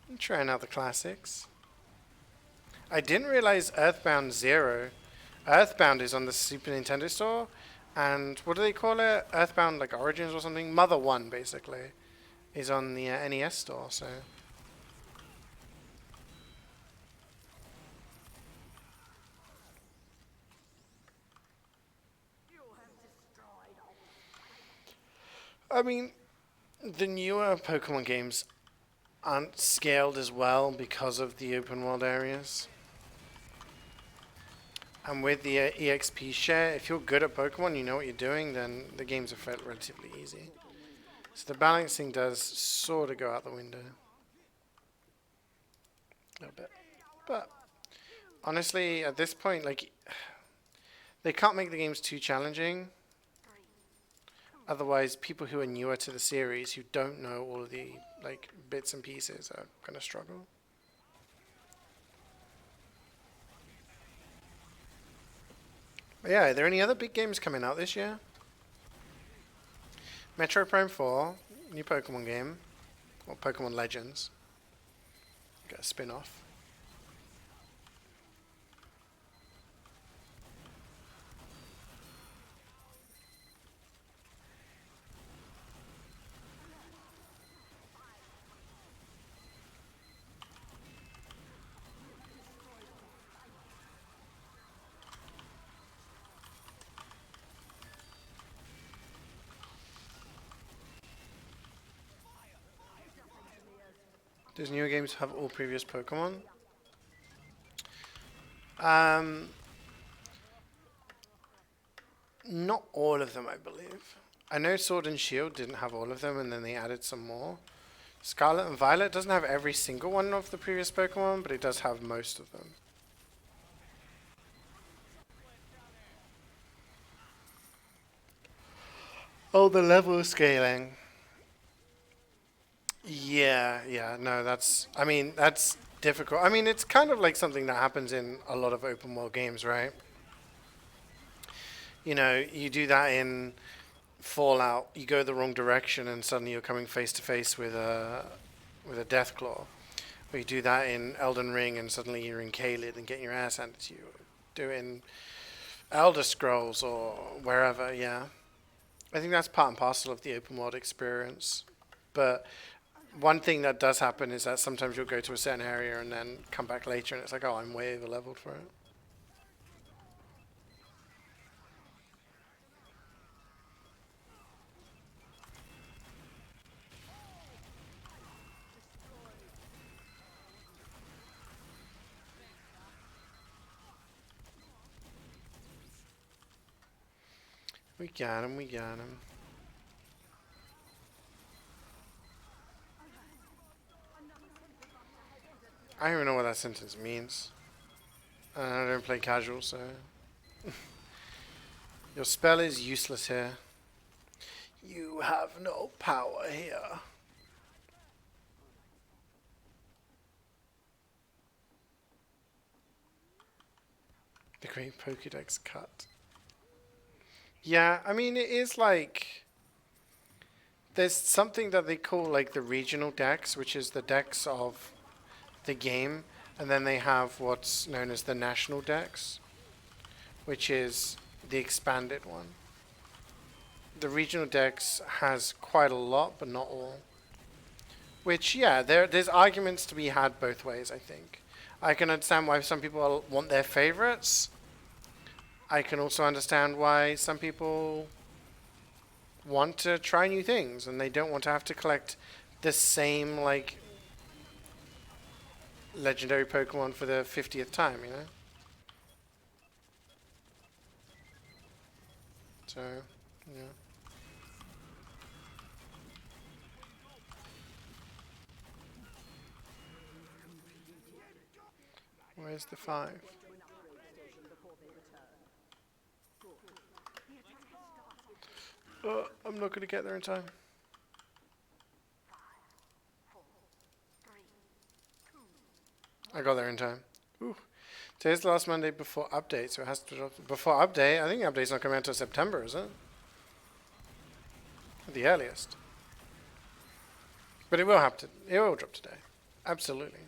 I'm trying out the classics. I didn't realize Earthbound Zero. Earthbound is on the Super Nintendo store, and what do they call it? Earthbound like Origins or something? Mother 1, basically, is on the NES store, so... I mean, the newer Pokemon games aren't scaled as well because of the open world areas. And with the EXP share, if you're good at Pokemon, you know what you're doing, then the games are felt relatively easy. So the balancing does sort of go out the window. A little bit. But honestly, at this point, like, they can't make the games too challenging. Otherwise, people who are newer to the series, who don't know all of the like bits and pieces, are gonna struggle. But yeah, are there any other big games coming out this year? Metroid Prime 4, new Pokemon game, or Pokemon Legends. Got a spin-off. Does newer games have all previous Pokemon? Um, Not all of them, I believe. I know Sword and Shield didn't have all of them, and then they added some more. Scarlet and Violet doesn't have every single one of the previous Pokemon, but it does have most of them. Oh, the level scaling. Yeah, no, I mean, that's difficult. I mean, it's kind of like something that happens in a lot of open world games, right? You know, you do that in Fallout, you go the wrong direction and suddenly you're coming face to face with a Deathclaw. Or you do that in Elden Ring and suddenly you're in Caelid and getting your ass handed to you. Do it in Elder Scrolls or wherever, yeah. I think that's part and parcel of the open world experience. But one thing that does happen is that sometimes you'll go to a certain area and then come back later and it's like, oh, I'm way over leveled for it. We got him, we got him. I don't even know what that sentence means. I don't play casual, so... Your spell is useless here. You have no power here. The Great Pokédex cut. Yeah, I mean, it is like... There's something that they call like the regional decks, which is the decks of the game. And then they have what's known as the national decks, which is the expanded one. The regional decks has quite a lot, but not all. Which, yeah, there's arguments to be had both ways, I think. I can understand why some people want their favorites. I can also understand why some people want to try new things and they don't want to have to collect the same, like, legendary Pokemon for the 50th time, you know? So, yeah. Where's the 5? I'm not going to get there in time. I got there in time. Ooh. Today's the last Monday before update, so it has to drop before update. I think the update's not coming out until September, is it? At the earliest. But it will have to. It will drop today. Absolutely.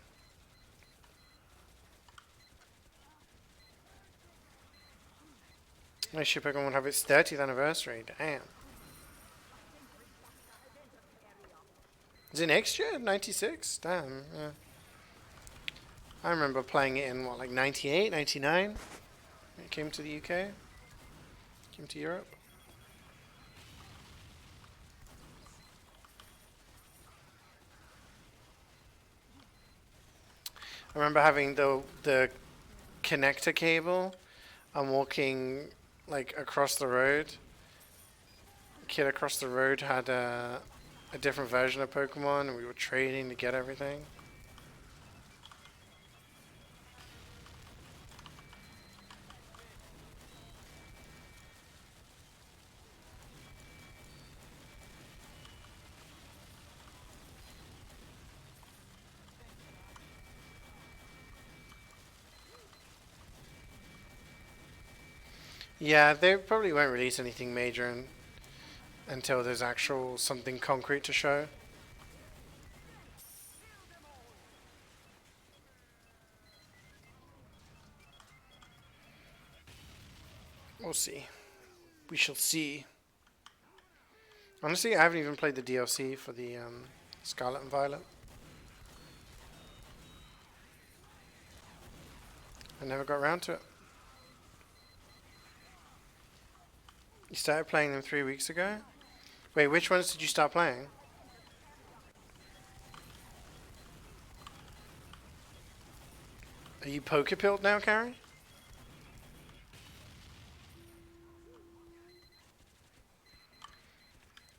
Next year Pokemon will have its 30th anniversary. Damn. Is it next year? 96? Damn, yeah. I remember playing it in, what, like 98, 99? When it came to the UK? Came to Europe? I remember having the connector cable and walking, like, across the road. A kid across the road had a different version of Pokemon and we were trading to get everything. Yeah, they probably won't release anything major until there's actual something concrete to show. We'll see. We shall see. Honestly, I haven't even played the DLC for the Scarlet and Violet. I never got around to it. You started playing them 3 weeks ago? Wait, which ones did you start playing? Are you poker pilled now, Carrie?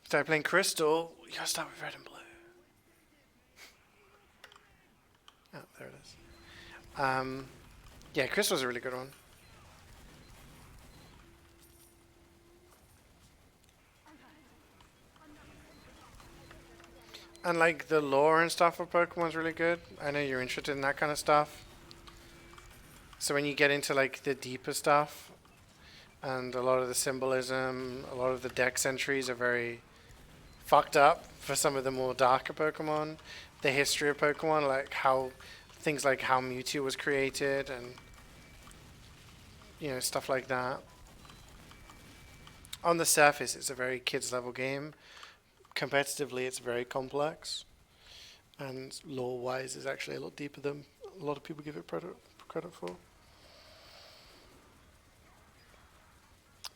Start playing Crystal. You gotta start with red and blue. Oh, there it is. Yeah, Crystal's a really good one. And like the lore and stuff of Pokemon's really good. I know you're interested in that kind of stuff. So when you get into like the deeper stuff, and a lot of the symbolism, a lot of the dex entries are very fucked up for some of the more darker Pokemon. The history of Pokemon, like how things like how Mewtwo was created and stuff like that. On the surface, it's a very kids level game. Competitively, it's very complex, and lore wise, is actually a lot deeper than a lot of people give it credit for.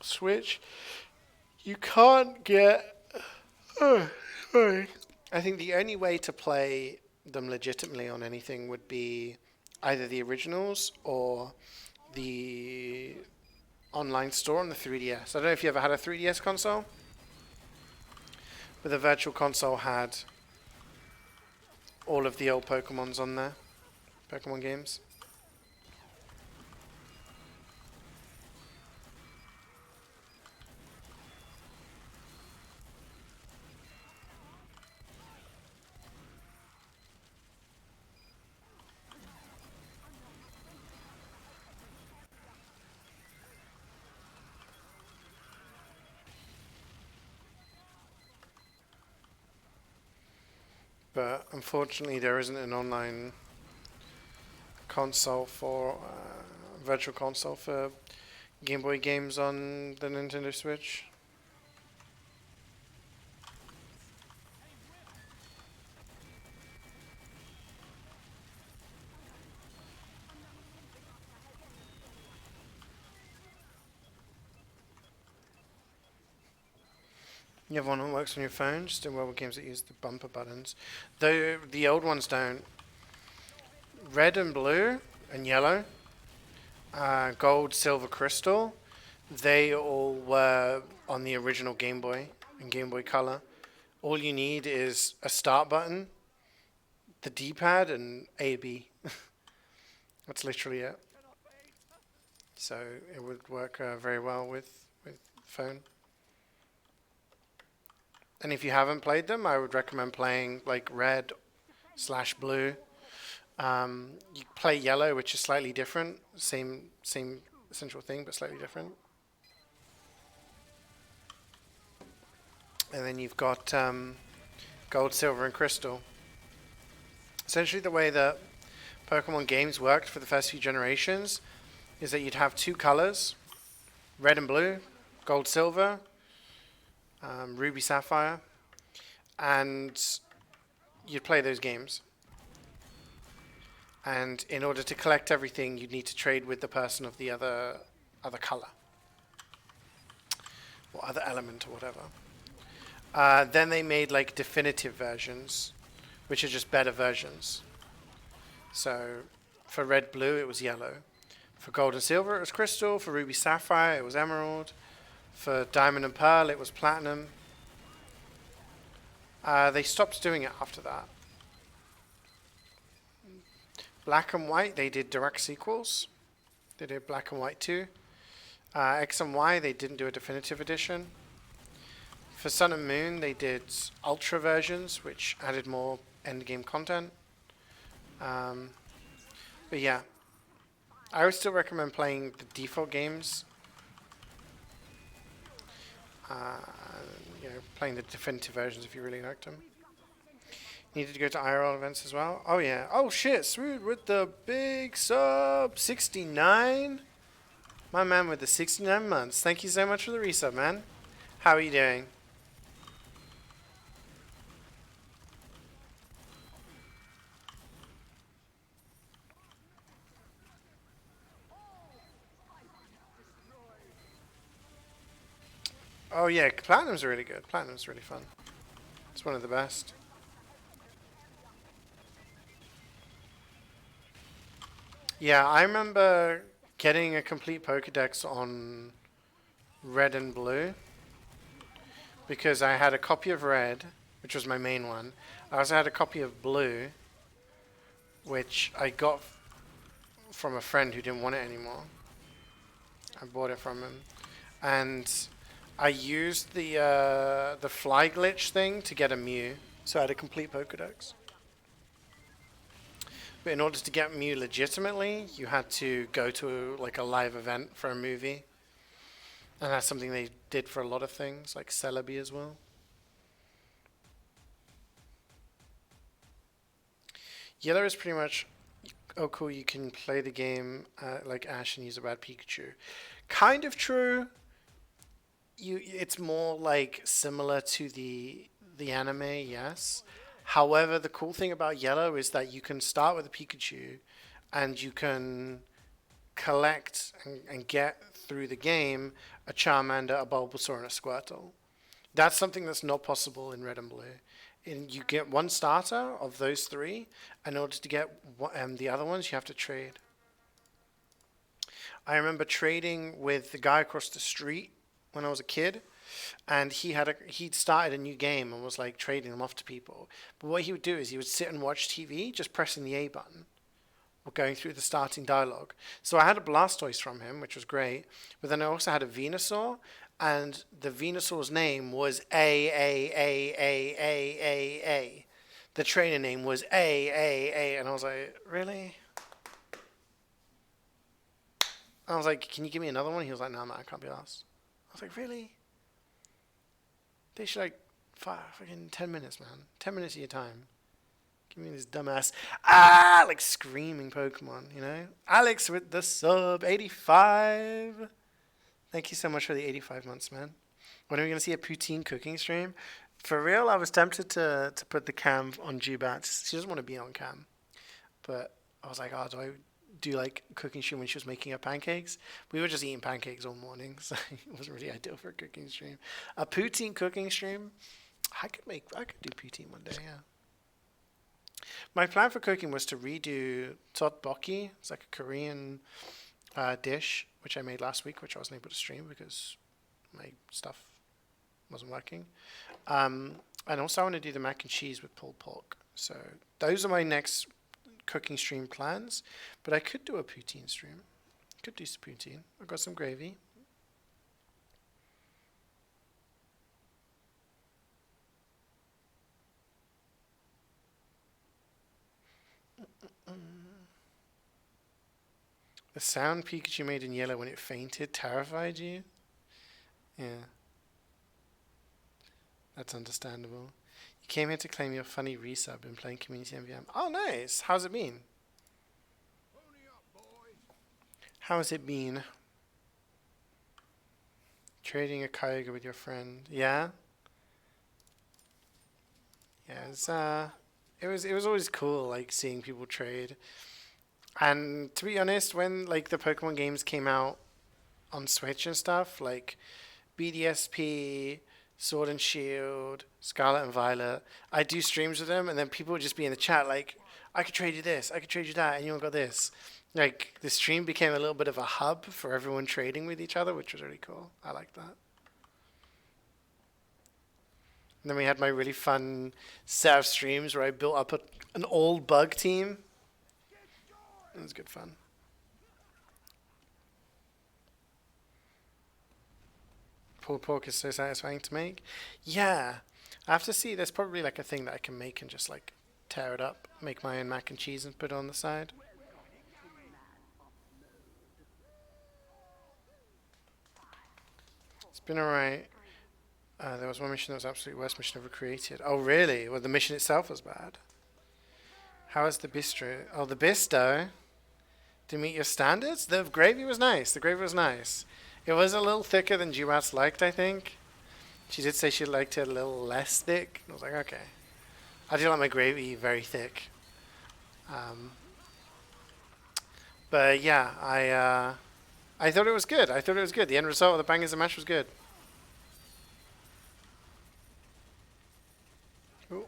Switch, you can't get. Oh, sorry. I think the only way to play them legitimately on anything would be either the originals or the online store on the 3DS. I don't know if you ever had a 3DS console, but the virtual console had all of the old Pokemons on there, Pokemon games. But unfortunately, there isn't an online console for virtual console for Game Boy games on the Nintendo Switch. You have one that works on your phone, just in mobile games that use the bumper buttons. Though the old ones don't. Red and blue and yellow, gold, silver, crystal, they all were on the original Game Boy and Game Boy Color. All you need is a start button, the D-pad, and A, B. That's literally it. So it would work very well with phone. And if you haven't played them, I would recommend playing like red / blue. You play yellow, which is slightly different. Same essential thing, but slightly different. And then you've got gold, silver, and crystal. Essentially, the way that Pokemon games worked for the first few generations is that you'd have two colors, red and blue, gold, silver, ruby, sapphire, and you'd play those games. And in order to collect everything, you'd need to trade with the person of the other color or other element or whatever. Then they made like definitive versions, which are just better versions. So for red, blue, it was yellow. For gold and silver, it was crystal. For ruby, sapphire, it was emerald. For diamond and pearl, it was platinum. They stopped doing it after that. Black and white, they did direct sequels. They did black and white 2. X and Y, they didn't do a definitive edition. For Sun and Moon, they did ultra versions, which added more endgame content. But yeah, I would still recommend playing the default games. Playing the definitive versions if you really liked them. Needed to go to IRL events as well. Oh yeah. Oh shit, Swood with the big sub 69. My man with the 69 months. Thank you so much for the resub, man. How are you doing? Oh yeah, Platinum's really good. Platinum's really fun. It's one of the best. Yeah, I remember getting a complete Pokedex on red and blue because I had a copy of red, which was my main one. I also had a copy of blue, which I got from a friend who didn't want it anymore. I bought it from him, and I used the fly glitch thing to get a Mew, so I had a complete Pokedex. But in order to get Mew legitimately, you had to go to like a live event for a movie, and that's something they did for a lot of things, like Celebi as well. Yellow is pretty much, oh cool, you can play the game like Ash and use a bad Pikachu. Kind of true. It's more like similar to the anime, yes. However, the cool thing about Yellow is that you can start with a Pikachu, and you can collect and get through the game a Charmander, a Bulbasaur, and a Squirtle. That's something that's not possible in Red and Blue. You get one starter of those three. In order to get the other ones, you have to trade. I remember trading with the guy across the street when I was a kid, and he'd started a new game and was like trading them off to people. But what he would do is he would sit and watch TV, just pressing the A button, or going through the starting dialogue. So I had a Blastoise from him, which was great. But then I also had a Venusaur, and the Venusaur's name was A. The trainer name was A, and I was like, really? I was like, can you give me another one? He was like, no, man, I can't be asked. I was like, really? They should like, fucking 10 minutes, man. 10 minutes of your time. Give me this dumbass, like screaming Pokemon, you know? Alex with the sub, 85. Thank you so much for the 85 months, man. When are we going to see a poutine cooking stream? For real, I was tempted to put the cam on G-Bats. She doesn't want to be on cam. But I was like, oh, do I do like cooking stream when she was making her pancakes? We were just eating pancakes all morning, so it wasn't really ideal for a cooking stream. A poutine cooking stream? I could do poutine one day, yeah. My plan for cooking was to redo tteokbokki. It's like a Korean dish, which I made last week, which I wasn't able to stream because my stuff wasn't working. And also I want to do the mac and cheese with pulled pork. So those are my next cooking stream plans. But I could do a poutine stream. Could do some poutine. I've got some gravy. The sound Pikachu made in yellow when it fainted terrified you? Yeah, that's understandable. You came here to claim your funny resub in playing Community MvM. Oh, nice. How's it been? How's it been? Trading a Kyogre with your friend. Yeah? Yeah, it was always cool, like, seeing people trade. And to be honest, when, like, the Pokemon games came out on Switch and stuff, like BDSP, Sword and Shield, Scarlet and Violet, I do streams with them, and then people would just be in the chat like, I could trade you this, I could trade you that, and you got this. Like, the stream became a little bit of a hub for everyone trading with each other, which was really cool. I like that. And then we had my really fun set of streams where I built up an old bug team. It was good fun. Pulled pork is so satisfying to make. Yeah, I have to see. There's probably like a thing that I can make and just like tear it up, make my own mac and cheese and put it on the side. It's been alright. There was one mission that was absolutely worst mission ever created. Oh really? Well, the mission itself was bad. How is the bistro? Oh, the bisto. To meet your standards? The gravy was nice. The gravy was nice. It was a little thicker than G-Rats liked, I think. She did say she liked it a little less thick. I was like, okay. I do like my gravy very thick. Um, but yeah, I thought it was good. I thought it was good. The end result of the Bangers and Mash was good. Ooh.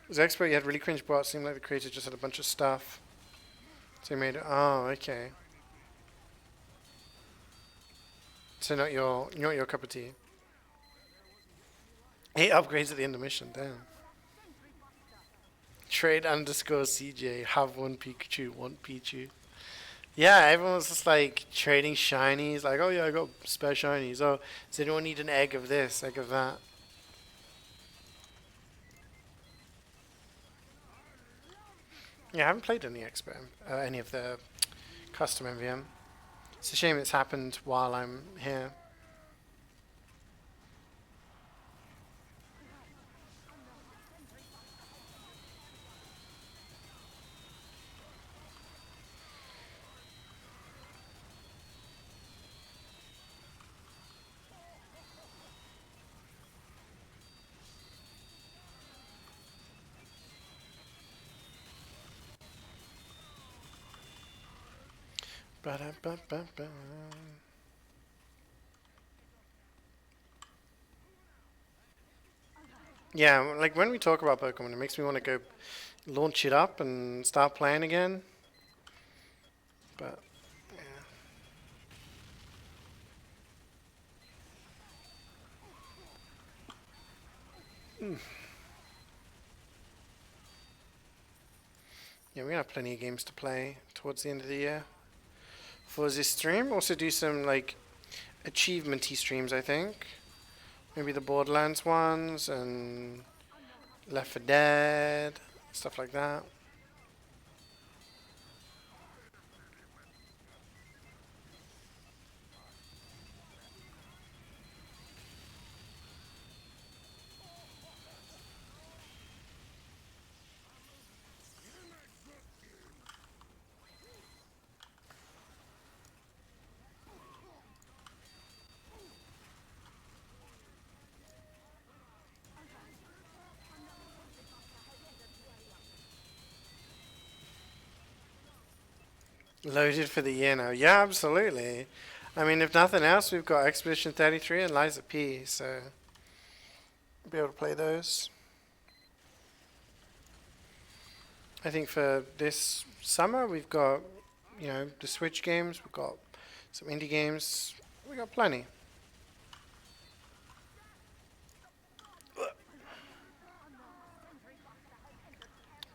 It was expert. You had really cringe bots. Seemed like the creator just had a bunch of stuff. So you made it. Oh, okay. So not your cup of tea. 8 upgrades at the end of mission. Damn. Trade underscore CeeJaey. Have one Pikachu. One Pichu. Yeah, everyone was just like trading shinies. Like, oh yeah, I got spare shinies. Oh, does anyone need an egg of this, egg of that? Yeah, I haven't played any any of the custom MvM. It's a shame it's happened while I'm here. Ba-da-ba-ba-ba. Yeah, like when we talk about Pokemon, it makes me want to go launch it up and start playing again. But yeah, we have plenty of games to play towards the end of the year. For this stream, also do some like achievementy streams. I think maybe the Borderlands ones and Left 4 Dead, stuff like that. Loaded for the year now. Yeah, absolutely. I mean, if nothing else, we've got Expedition 33 and Liza P, so we'll be able to play those. I think for this summer, we've got, the Switch games, we've got some indie games, we got plenty.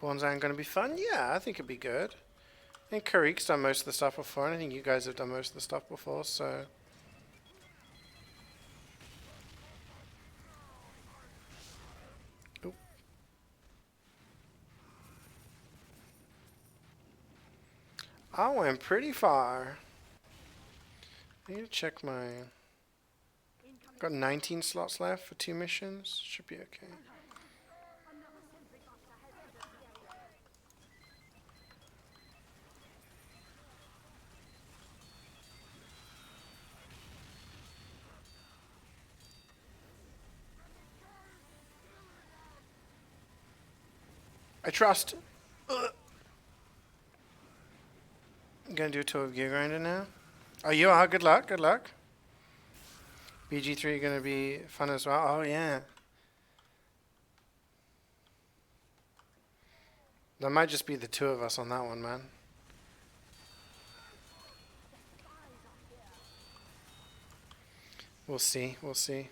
Bonsai going to be fun? Yeah, I think it'd be good. I think Karik's done most of the stuff before, and I think you guys have done most of the stuff before, so. Oop. I went pretty far. I need to check my. Got 19 slots left for 2 missions. Should be okay. I trust. I'm gonna do a tour of Gear Grinder now. Oh, you are? Good luck, good luck. BG3 gonna be fun as well. Oh, yeah. There might just be the 2 of us on that one, man. We'll see, we'll see.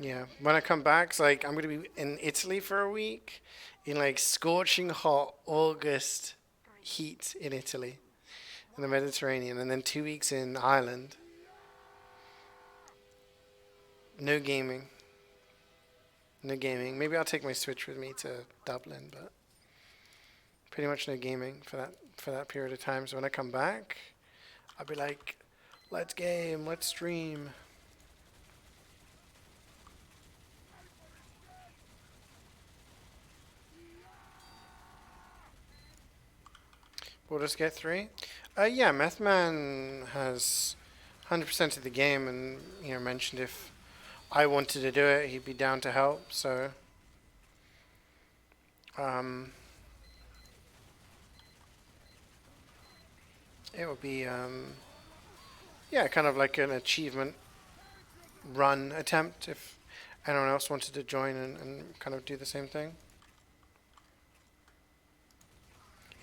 Yeah, when I come back, it's like I'm gonna be in Italy for a week, in like scorching hot August heat in Italy, in the Mediterranean, and then 2 weeks in Ireland. No gaming. No gaming. Maybe I'll take my Switch with me to Dublin, but pretty much no gaming for that period of time. So when I come back, I'll be like, let's game, let's stream. We'll just get 3. Yeah, Methman has 100% of the game, and mentioned if I wanted to do it, he'd be down to help. So, it would be yeah, kind of like an achievement run attempt if anyone else wanted to join and kind of do the same thing.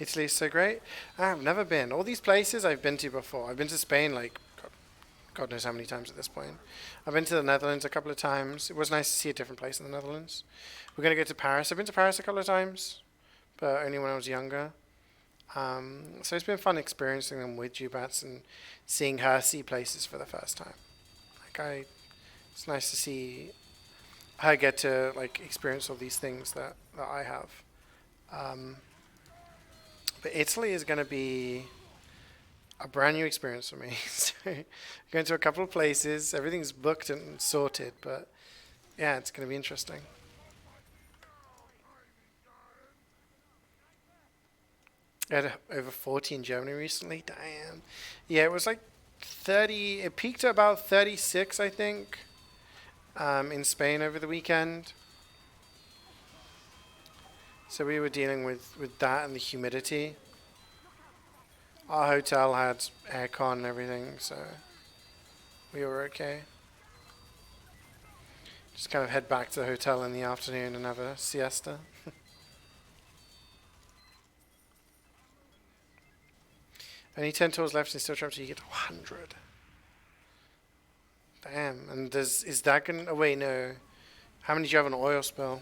Italy is so great. I've never been. All these places I've been to before. I've been to Spain like God knows how many times at this point. I've been to the Netherlands a couple of times. It was nice to see a different place in the Netherlands. We're going to go to Paris. I've been to Paris a couple of times, but only when I was younger. So it's been fun experiencing them with Jubats and seeing her see places for the first time. It's nice to see her get to like experience all these things that I have. But Italy is going to be a brand new experience for me. So going to a couple of places. Everything's booked and sorted, but yeah, it's going to be interesting. I had over 40 in Germany recently. Damn. Yeah, it was like 30. It peaked at about 36, I think, in Spain over the weekend. So we were dealing with that and the humidity. Our hotel had aircon and everything, so we were okay. Just kind of head back to the hotel in the afternoon and have a siesta. Only 10 tours left and still trapped till you get to 100. Damn. And is that going to... Oh, wait, no. How many do you have on oil spill?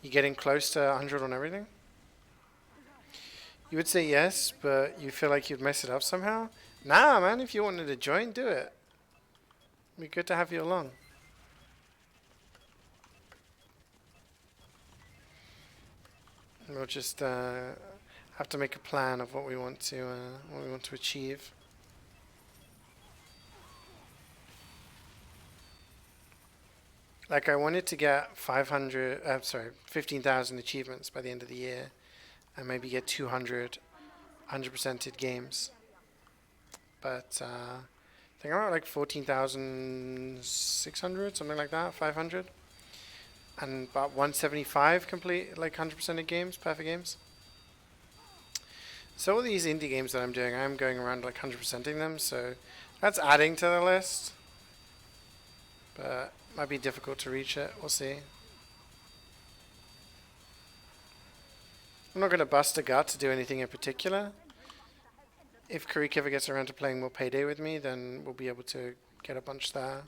You getting close to 100 on everything? You would say yes, but you feel like you'd mess it up somehow? Nah, man. If you wanted to join, do it. It'd be good to have you along. We'll just have to make a plan of what we want to achieve. Like I wanted to get 15,000 achievements by the end of the year, and maybe get 200 100%ed games. But I think I'm at like 14,600, something like that, 500. And about 175 complete, like 100%ed games, perfect games. So all these indie games that I'm doing, I'm going around like 100%ing them, so that's adding to the list. But might be difficult to reach it, we'll see. I'm not going to bust a gut to do anything in particular. If Karik ever gets around to playing more Payday with me, then we'll be able to get a bunch there.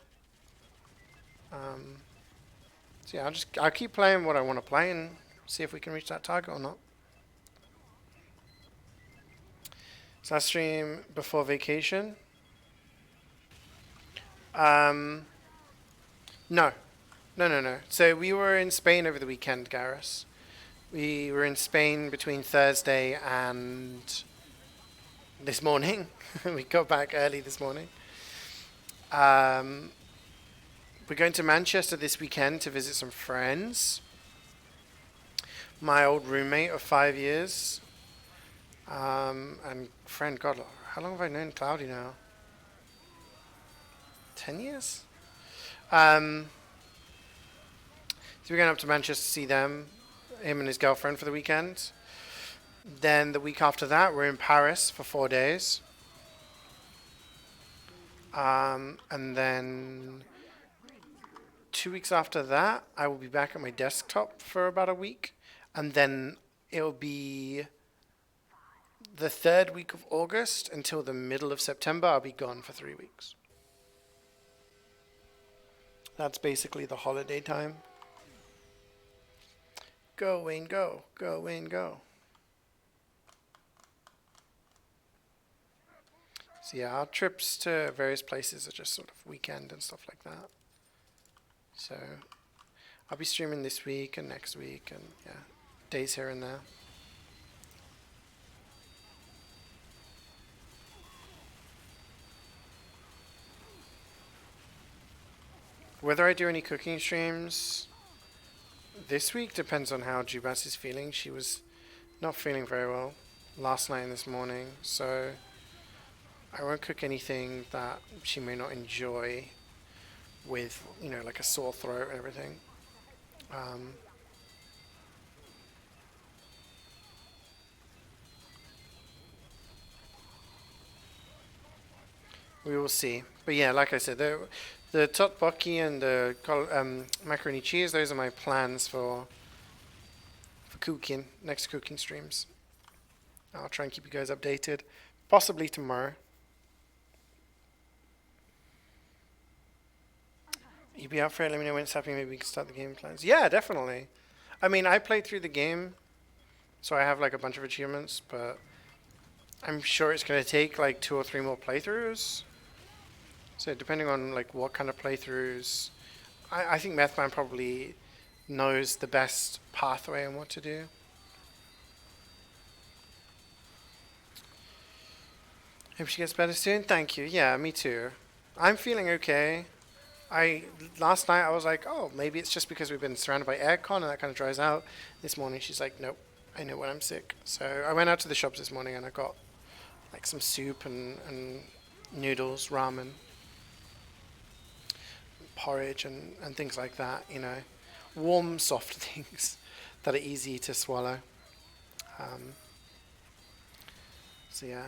So yeah, I'll keep playing what I want to play and see if we can reach that target or not. So I stream before vacation. No. So we were in Spain over the weekend, Garrus. We were in Spain between Thursday and this morning. We got back early this morning. We're going to Manchester this weekend to visit some friends. My old roommate of 5 years. And friend, God, how long have I known Cloudy now? 10 years? So we're going up to Manchester to see them, him and his girlfriend for the weekend. Then the week after that, we're in Paris for 4 days. And then 2 weeks after that, I will be back at my desktop for about a week. And then it'll be the 3rd week of August until the middle of September. I'll be gone for 3 weeks. That's basically the holiday time. Go, Wayne, go. Go, Wayne, go. So yeah, our trips to various places are just sort of weekend and stuff like that. So I'll be streaming this week and next week and yeah, days here and there. Whether I do any cooking streams this week depends on how Jubas is feeling. She was not feeling very well last night and this morning, so I won't cook anything that she may not enjoy with, you know, like a sore throat and everything. We will see. But yeah, like I said, the tteokbokki and the macaroni cheese, those are my plans for cooking, next cooking streams. I'll try and keep you guys updated. Possibly tomorrow. You be up for it, let me know when it's happening, maybe we can start the game plans. Yeah, definitely. I mean, I played through the game, so I have like a bunch of achievements, but I'm sure it's going to take like 2 or 3 more playthroughs. So depending on like what kind of playthroughs, I think MvM probably knows the best pathway and what to do. Hope she gets better soon. Thank you. Yeah, me too. I'm feeling okay. Last night I was like, oh, maybe it's just because we've been surrounded by aircon and that kind of dries out. This morning she's like, nope, I know when I'm sick. So I went out to the shops this morning and I got like some soup and noodles, ramen, porridge and things like that, you know. Warm, soft things that are easy to swallow. Um, so yeah.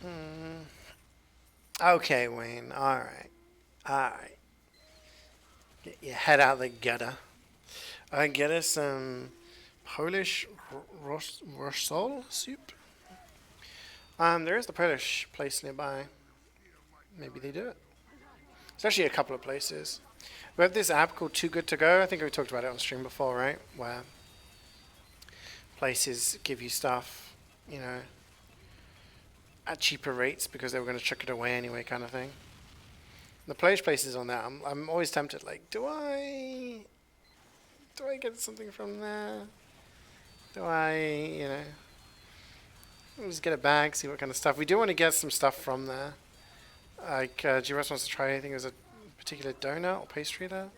Mm. Okay, Wayne. All right. All right. Get your head out of the gutter. Get us some Polish rosol soup. There is the Polish place nearby. Maybe they do it. There's actually a couple of places. We have this app called Too Good To Go. I think we talked about it on stream before, right? Where places give you stuff, you know, at cheaper rates because they were going to chuck it away anyway, kind of thing. The Polish place is on there. I'm always tempted. Like, do I get something from there? Do I, you know, just get a bag, see what kind of stuff. We do want to get some stuff from there. Like, GRS wants to try anything. There's a particular donut or pastry there.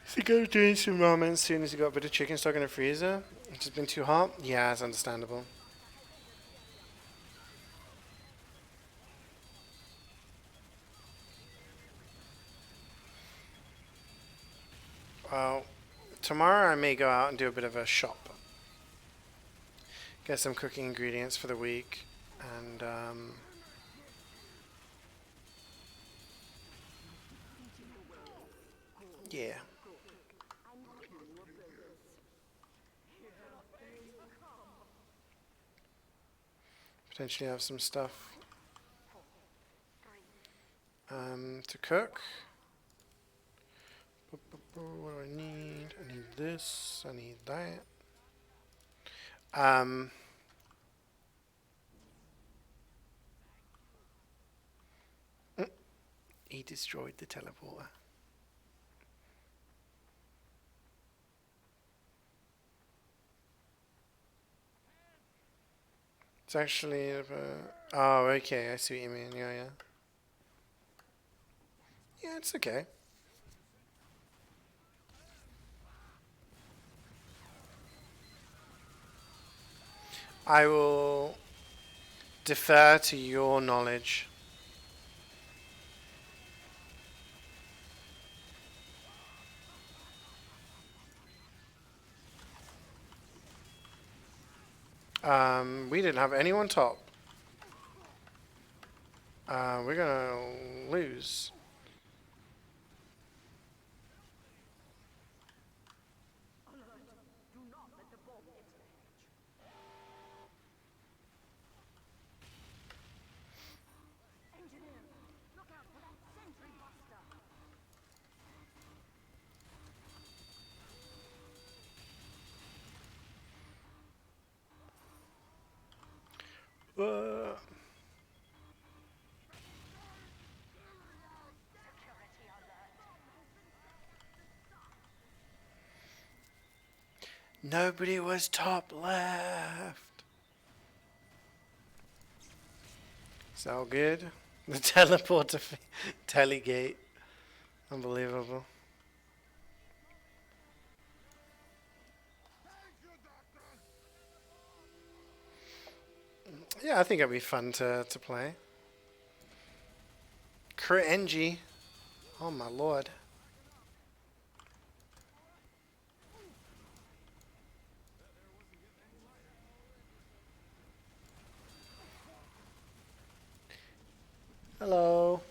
If you go doing some ramen as soon as you got a bit of chicken stuck in the freezer, it's just been too hot. Yeah, it's understandable. Well, tomorrow I may go out and do a bit of a shop, get some cooking ingredients for the week, and yeah. Potentially have some stuff to cook. What do I need? I need this. I need that. He destroyed the teleporter. It's actually oh, okay. I see what you mean. Yeah, yeah. Yeah, it's okay. I will defer to your knowledge. We didn't have anyone top. We're gonna lose. Uh, Nobody was top left. It's all good. The teleporter telegate. Unbelievable. Yeah, I think it'd be fun to play. Crit NG. Oh my lord. Hello.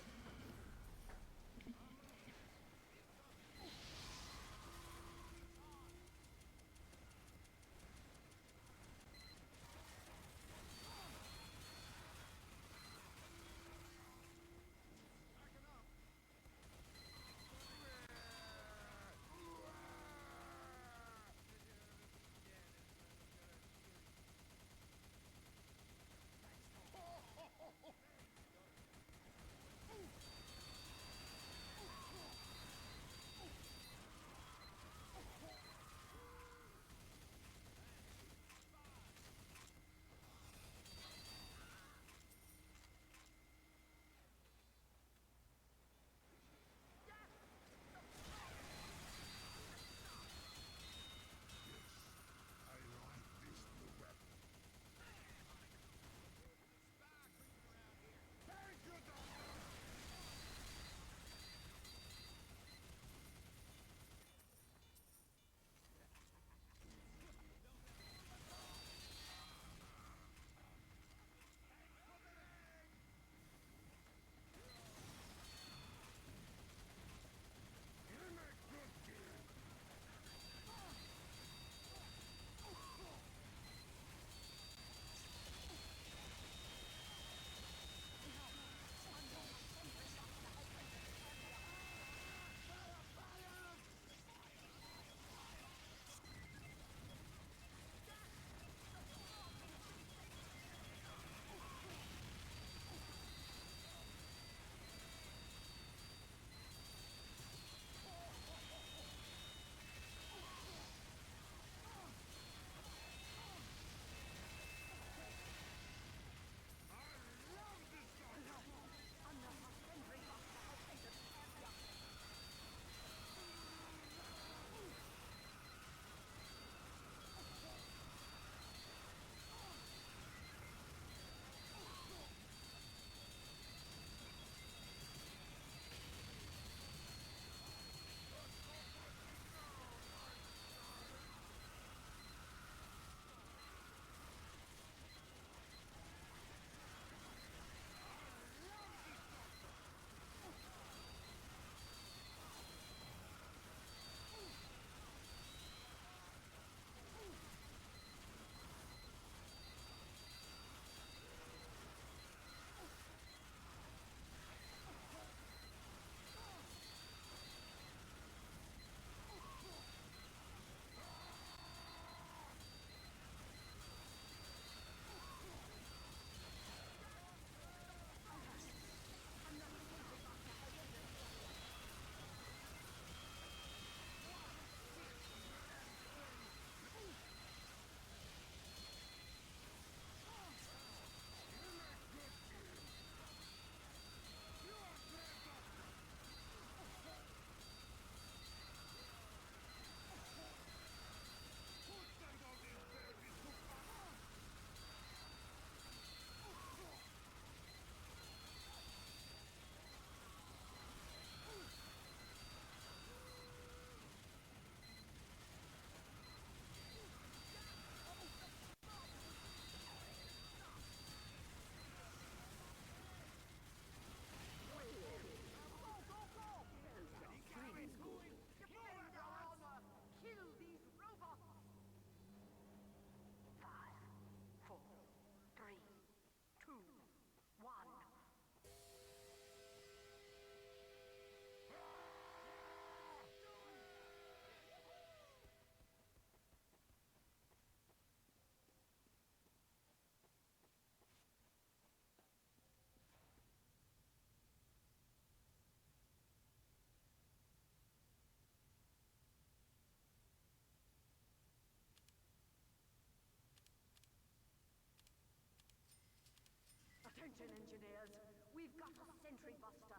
Attention, engineers. We've got a sentry buster.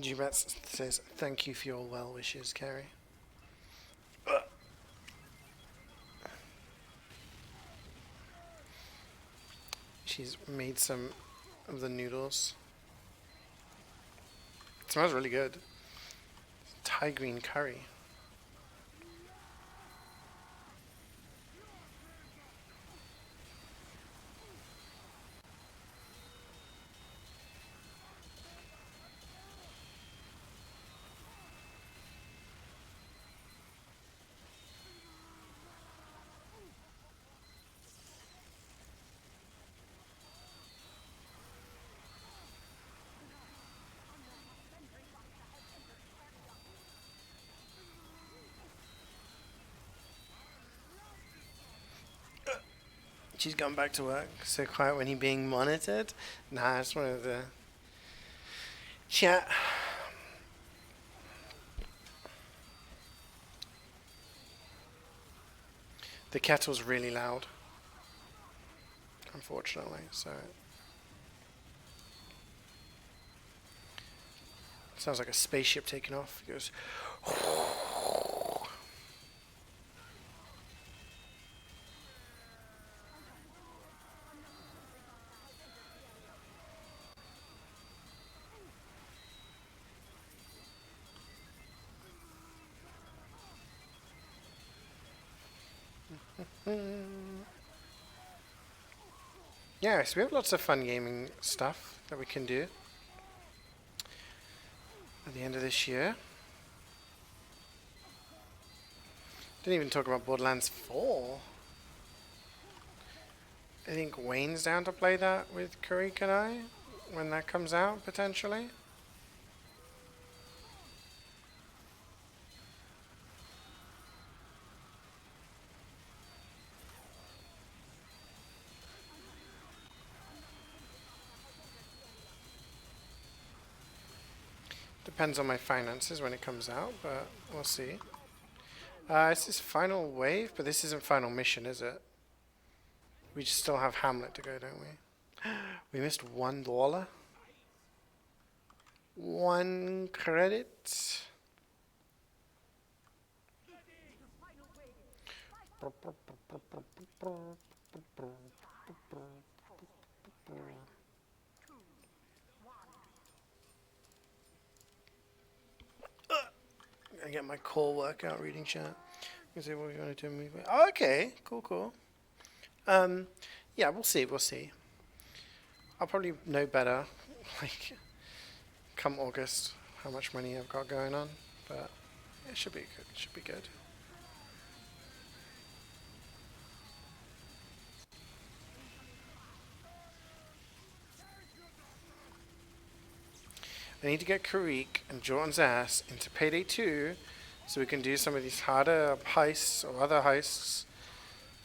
G-Bats says, thank you for your well wishes, Carrie. She's made some of the noodles. It smells really good. Thai green curry. She's gone back to work. So quiet when he being monitored. Nah, I just wanted to chat. The kettle's really loud, unfortunately, so it sounds like a spaceship taking off. It goes. Yeah, so we have lots of fun gaming stuff that we can do at the end of this year. Didn't even talk about Borderlands 4. I think Wayne's down to play that with Karika and I when that comes out, potentially. Depends on my finances when it comes out, but we'll see. This is final wave, but this isn't final mission, is it? We just still have Hamlet to go, don't we? We missed one dollar. One credit. I get my core workout reading chat. You say what you want to do. Oh, okay, cool. Yeah, we'll see. I'll probably know better, like, come August, how much money I've got going on. But it should be good. It should be good. I need to get Karik and Jordan's ass into Payday 2 so we can do some of these harder heists or other heists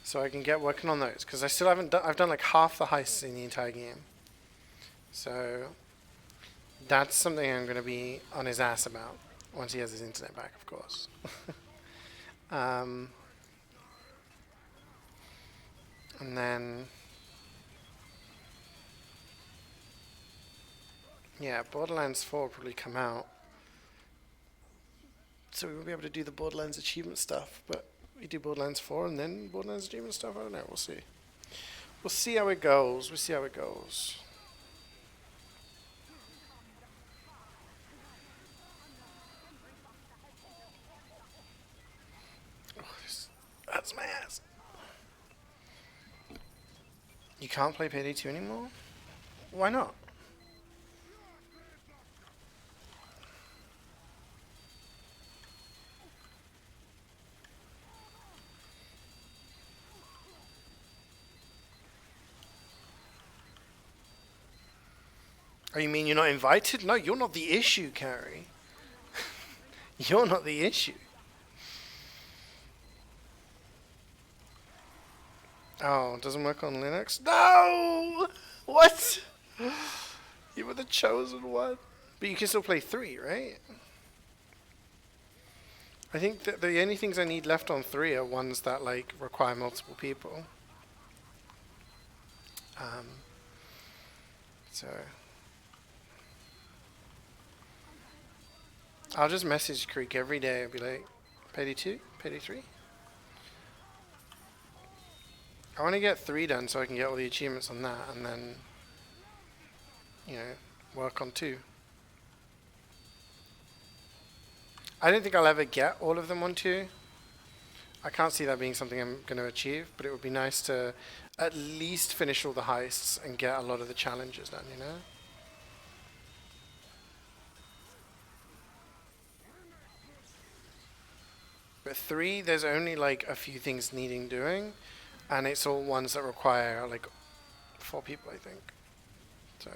so I can get working on those. Because I still haven't done, I've done like half the heists in the entire game. So that's something I'm going to be on his ass about once he has his internet back, of course. And then, yeah, Borderlands 4 will probably come out. So we won't be able to do the Borderlands achievement stuff, but we do Borderlands 4 and then Borderlands achievement stuff. I don't know. We'll see. We'll see how it goes. Oh, that's my ass. You can't play Payday 2 anymore? Why not? Oh, you mean you're not invited? No, you're not the issue, Carrie. You're not the issue. Oh, it doesn't work on Linux? No! What? You were the chosen one. But you can still play 3, right? I think that the only things I need left on 3 are ones that like require multiple people. So I'll just message Creek every day. I'll be like, Payday 2? Payday 3? I want to get 3 done so I can get all the achievements on that and then, work on 2. I don't think I'll ever get all of them on 2. I can't see that being something I'm going to achieve, but it would be nice to at least finish all the heists and get a lot of the challenges done, But 3, there's only like a few things needing doing, and it's all ones that require like 4 people, I think. So,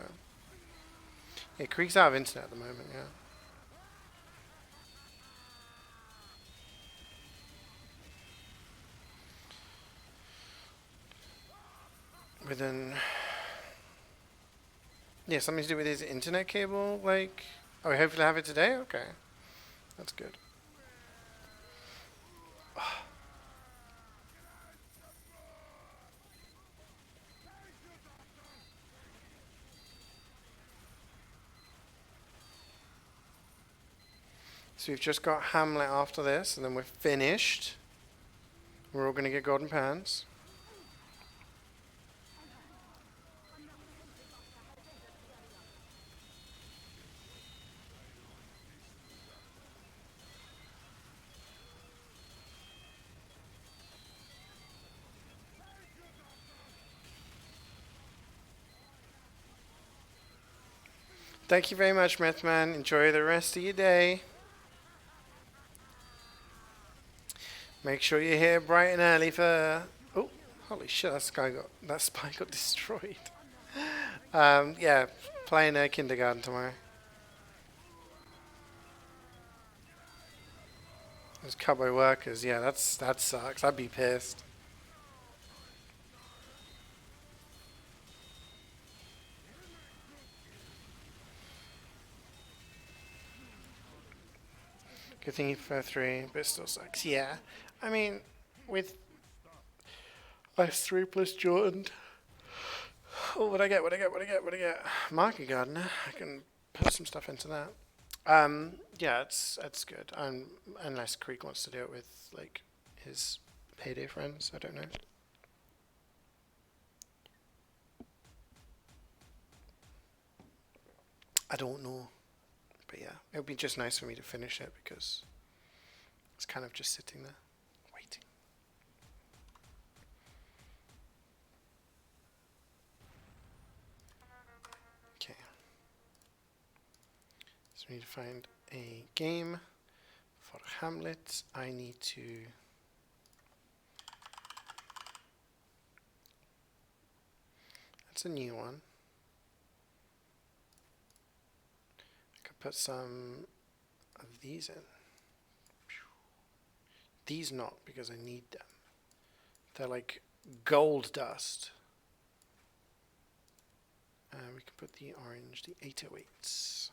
yeah, Creek's out of internet at the moment, yeah. Within, yeah, something to do with his internet cable, like, oh, hopefully have it today? Okay, that's good. So we've just got Hamlet after this, and then we're finished. We're all going to get golden pans. Thank you very much, Methman. Enjoy the rest of your day. Make sure you're here bright and early for... Oh, holy shit, that spy got destroyed. Yeah, playing kindergarten tomorrow. Those cowboy workers, yeah, that sucks. I'd be pissed. Good thing he prefer 3, but it still sucks. Yeah, I mean, with Ice 3 plus Jordan, Oh, what I get? Market Gardener. I can put some stuff into that. Yeah, it's good. Unless Creek wants to do it with like his payday friends, I don't know. I don't know, but yeah, it would be just nice for me to finish it because it's kind of just sitting there, waiting. Okay. So we need to find a game for Hamlet. I need to... That's a new one. I could put some of these in. These not, because I need them. They're like gold dust. We can put the orange, the 808s.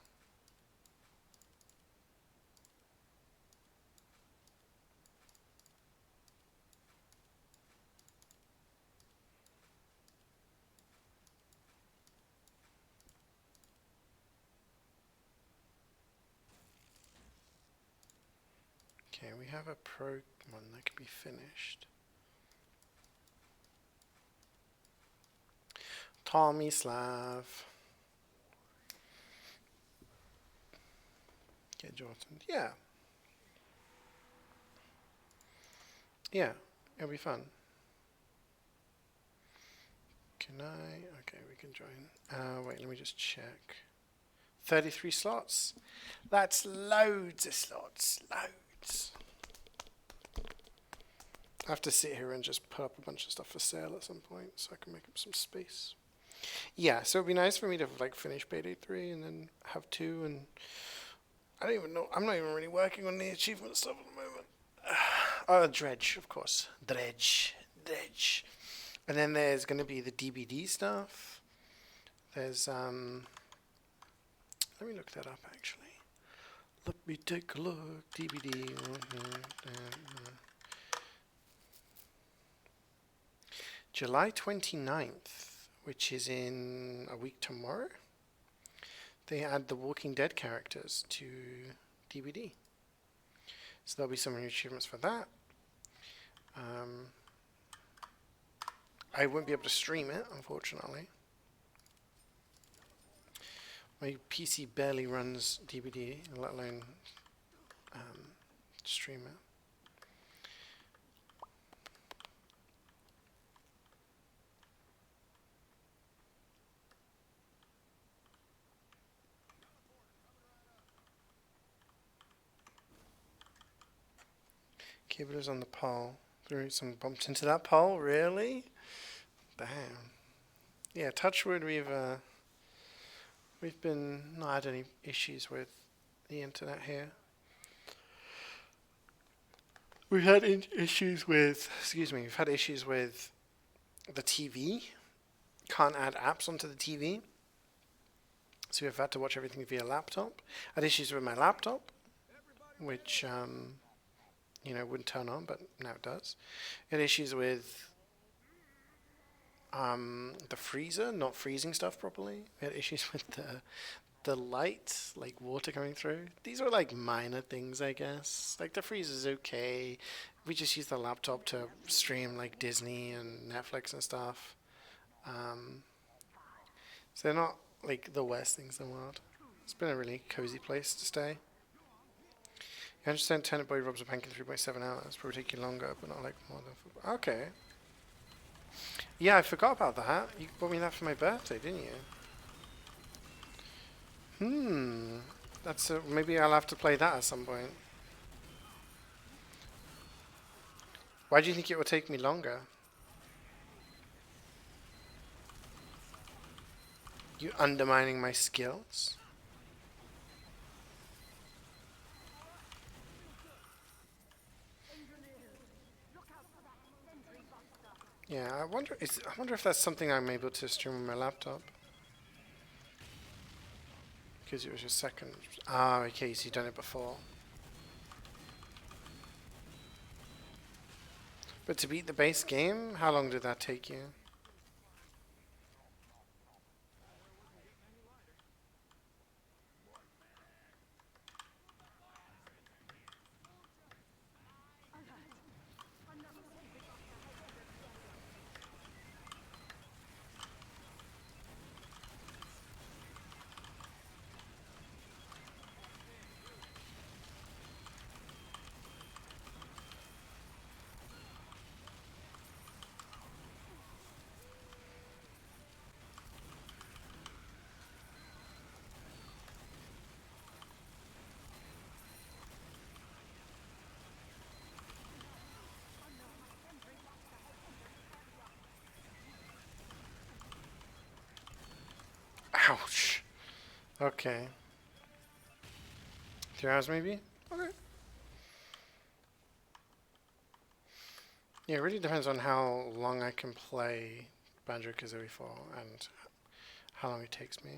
Okay, we have a pro one that can be finished. Tomislav. Get Jordan. Yeah. Yeah, it'll be fun. Can I? Okay, we can join. Wait, let me just check. 33 slots. That's loads of slots. Loads. I have to sit here and just put up a bunch of stuff for sale at some point so I can make up some space. Yeah, so it'd be nice for me to like finish Payday 3 and then have 2, and I don't even know. I'm not even really working on the achievement stuff at the moment. Dredge, of course. Dredge. And then there's going to be the DBD stuff. There's, let me look that up actually. Let me take a look. DBD. July 29th, which is in a week tomorrow. They add the Walking Dead characters to DBD. So there'll be some new achievements for that. I won't be able to stream it, unfortunately. My PC barely runs DBD, let alone stream it. Cable is on the pole. Threw some bumps into that pole, really? Damn. Yeah, touch wood, we've been not had any issues with the internet here. We've had issues with, we've had issues with the TV. Can't add apps onto the TV. So we've had to watch everything via laptop. I had issues with my laptop, which, you know, wouldn't turn on, but now it does. I had issues with the freezer not freezing stuff properly. We had issues with the light, like water coming through. These were like minor things, I guess. Like the freezer's okay. We just use the laptop to stream like Disney and Netflix and stuff. So they're not like the worst things in the world. It's been a really cozy place to stay. You understand Tenant Boy robs a bank in 3.7 hours. Probably take you longer, but not like more than... Okay. Yeah, I forgot about that. You bought me that for my birthday, didn't you? That's maybe I'll have to play that at some point. Why do you think it would take me longer? You undermining my skills? Yeah, I wonder if that's something I'm able to stream on my laptop. Because it was your second. Ah, okay, so you've done it before. But to beat the base game, how long did that take you? Okay. 3 hours maybe? Okay. Yeah, it really depends on how long I can play Banjo-Kazooie for and how long it takes me.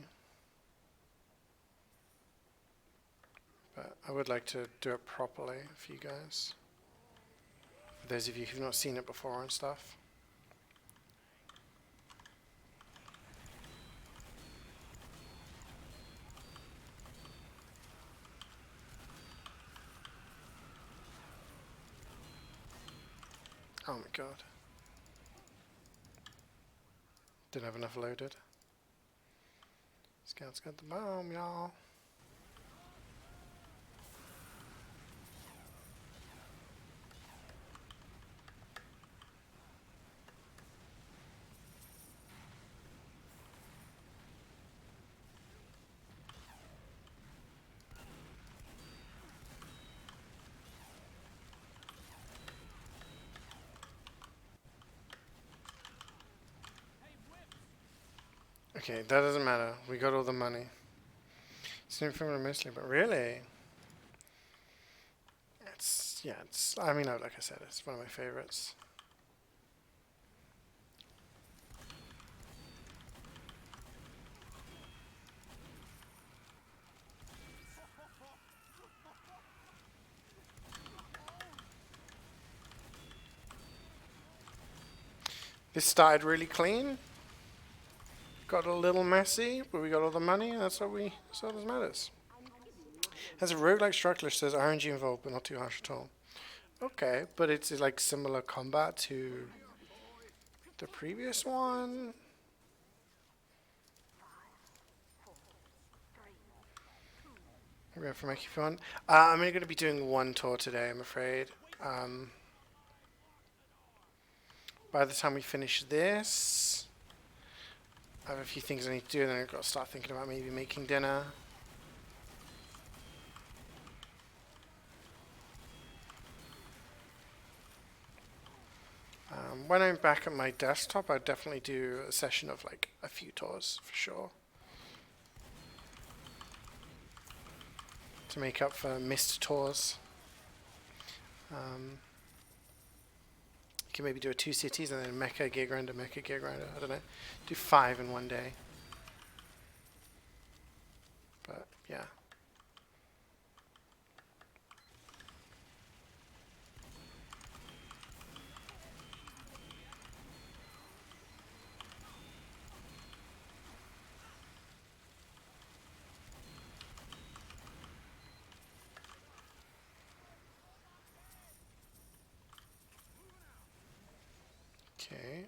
But I would like to do it properly for you guys. For those of you who've not seen it before and stuff. Oh my god. Didn't have enough loaded. Scouts got the bomb, y'all. Okay, that doesn't matter. We got all the money. Same familiar mostly, but really? It's, I mean, like I said, it's one of my favorites. This started really clean. Got a little messy, but we got all the money, and that's all that matters. As a roguelike structure says RNG involved, but not too harsh at all. Okay, but it's like similar combat to the previous one. We're going for Mikey Fun. I'm only going to be doing one tour today, I'm afraid. By the time we finish this, I have a few things I need to do, and then I've got to start thinking about maybe making dinner. When I'm back at my desktop, I'll definitely do a session of like a few tours for sure. To make up for missed tours. You can maybe do a 2 cities and then Mecca, Geargrinder, Mecca, Geargrinder. I don't know. Do 5 in one day. But yeah. Okay.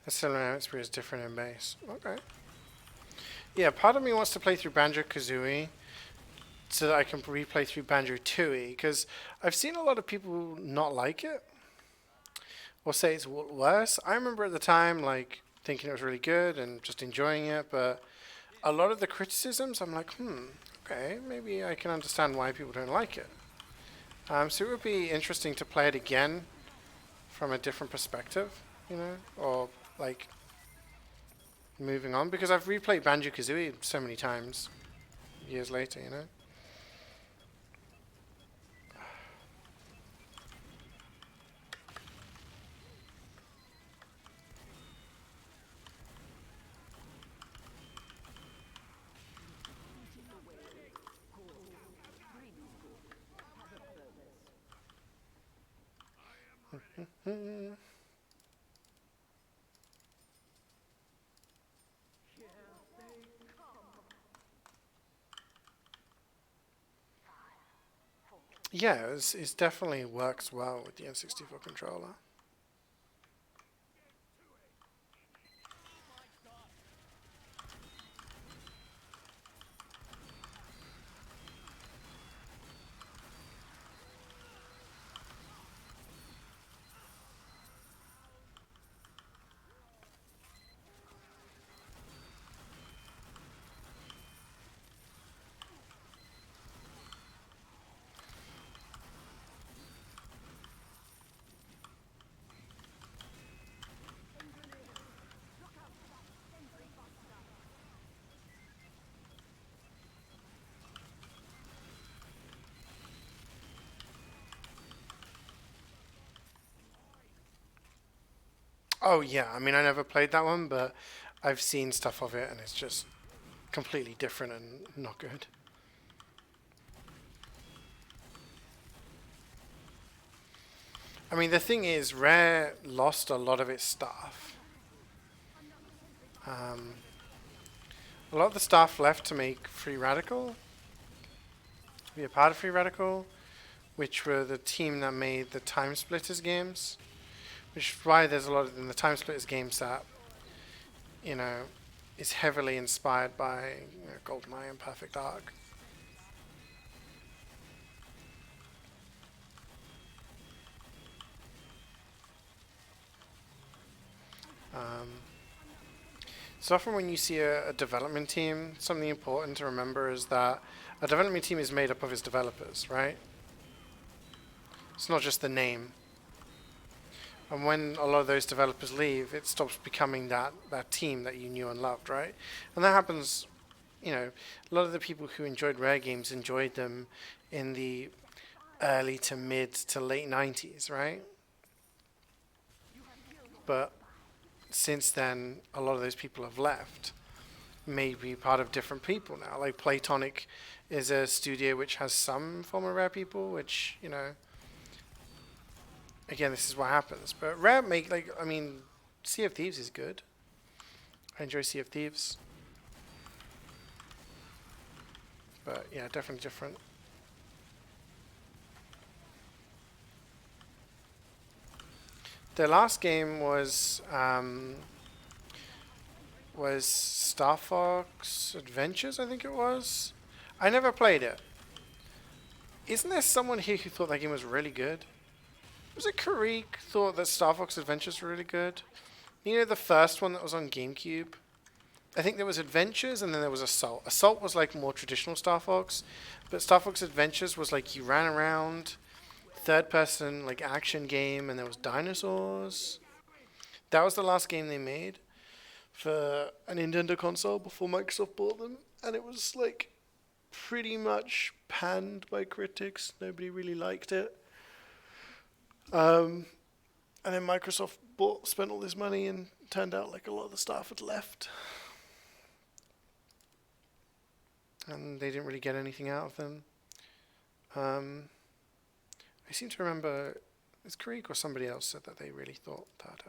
That's still an experience different in base. Okay. Yeah, part of me wants to play through Banjo-Kazooie so that I can replay through Banjo-Tooie, because I've seen a lot of people not like it or say it's worse. I remember at the time like thinking it was really good and just enjoying it, but a lot of the criticisms I'm like, okay, maybe I can understand why people don't like it. So it would be interesting to play it again from a different perspective, you know, or like moving on, because I've replayed Banjo-Kazooie so many times years later, you know. Yeah, it definitely works well with the N64 controller. Oh yeah, I mean I never played that one, but I've seen stuff of it, and it's just completely different and not good. I mean the thing is, Rare lost a lot of its staff. Um, a lot of the staff left to make Free Radical, to be a part of Free Radical, which were the team that made the Time Splitters games. Which is why there's a lot in the Time Splitters games that, you know, is heavily inspired by GoldenEye and Perfect Dark. So often when you see a development team, something important to remember is that a development team is made up of its developers, right? It's not just the name. And when a lot of those developers leave, it stops becoming that team that you knew and loved, right? And that happens, a lot of the people who enjoyed Rare games enjoyed them in the early to mid to late 90s, right? But since then, a lot of those people have left. Maybe part of different people now. Like Playtonic is a studio which has some former Rare people, which, again, this is what happens. But Rare Sea of Thieves is good. I enjoy Sea of Thieves. But yeah, definitely different. The last game was Star Fox Adventures, I think it was. I never played it. Isn't there someone here who thought that game was really good? Was it Karik thought that Star Fox Adventures were really good? You know the first one that was on GameCube? I think there was Adventures and then there was Assault. Assault was like more traditional Star Fox, but Star Fox Adventures was like you ran around, third person like action game, and there was dinosaurs. That was the last game they made for a Nintendo console before Microsoft bought them, and it was like pretty much panned by critics. Nobody really liked it. And then Microsoft spent all this money, and turned out like a lot of the staff had left, and they didn't really get anything out of them. I seem to remember, it's Creek or somebody else said that they really thought that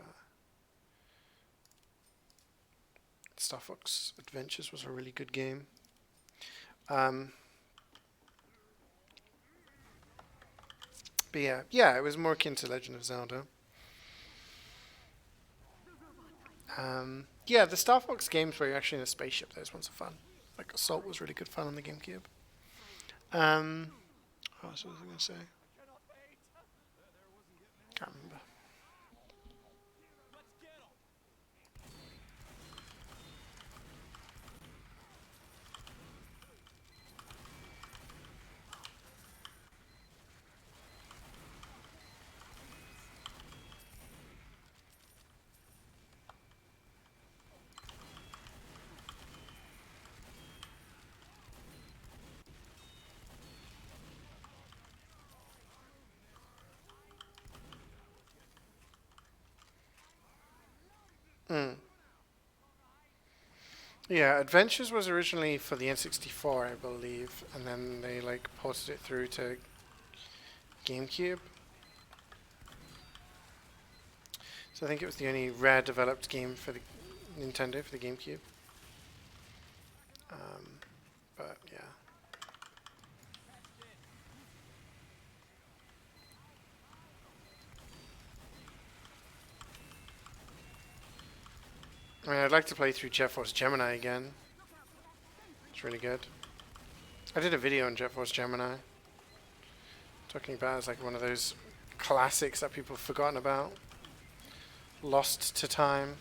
Star Fox Adventures was a really good game. But yeah, it was more akin to Legend of Zelda. Yeah, the Star Fox games where you're actually in a spaceship, those ones are fun. Like Assault was really good fun on the GameCube. What else was I going to say? Can't remember. Yeah, Adventures was originally for the N64, I believe, and then they like ported it through to GameCube. So I think it was the only Rare developed game for the Nintendo for the GameCube. But yeah. I mean, I'd like to play through Jet Force Gemini again. It's really good. I did a video on Jet Force Gemini, talking about it as like one of those classics that people have forgotten about, lost to time.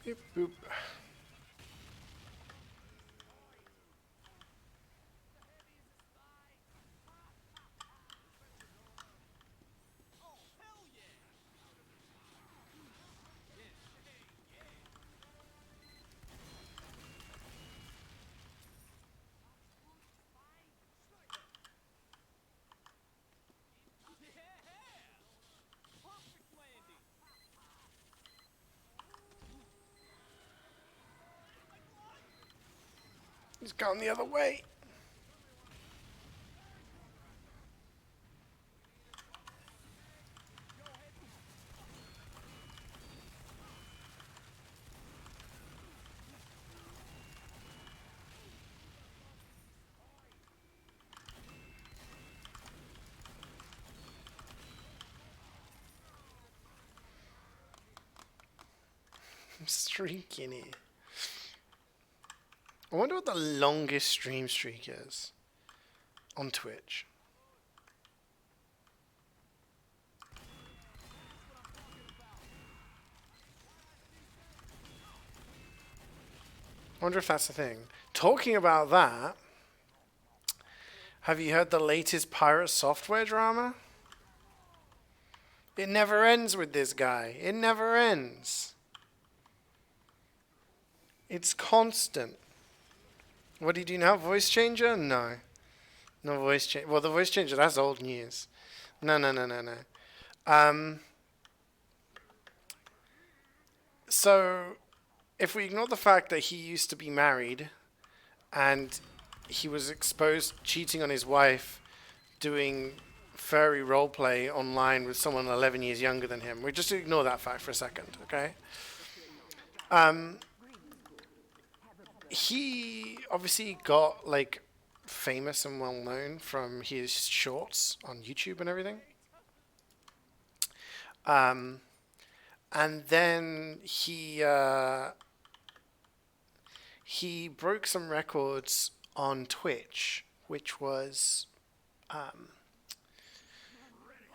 Boop, boop. He's gone the other way. I'm streaking it. I wonder what the longest stream streak is on Twitch. I wonder if that's the thing. Talking about that, have you heard the latest pirate software drama? It never ends with this guy. It never ends. It's constant. What do you do now? Voice changer? No. No voice changer. Well, the voice changer, that's old news. No. So, if we ignore the fact that he used to be married and he was exposed cheating on his wife, doing furry roleplay online with someone 11 years younger than him. We just ignore that fact for a second, okay? He obviously got like famous and well known from his shorts on YouTube and everything. And then he broke some records on Twitch, which was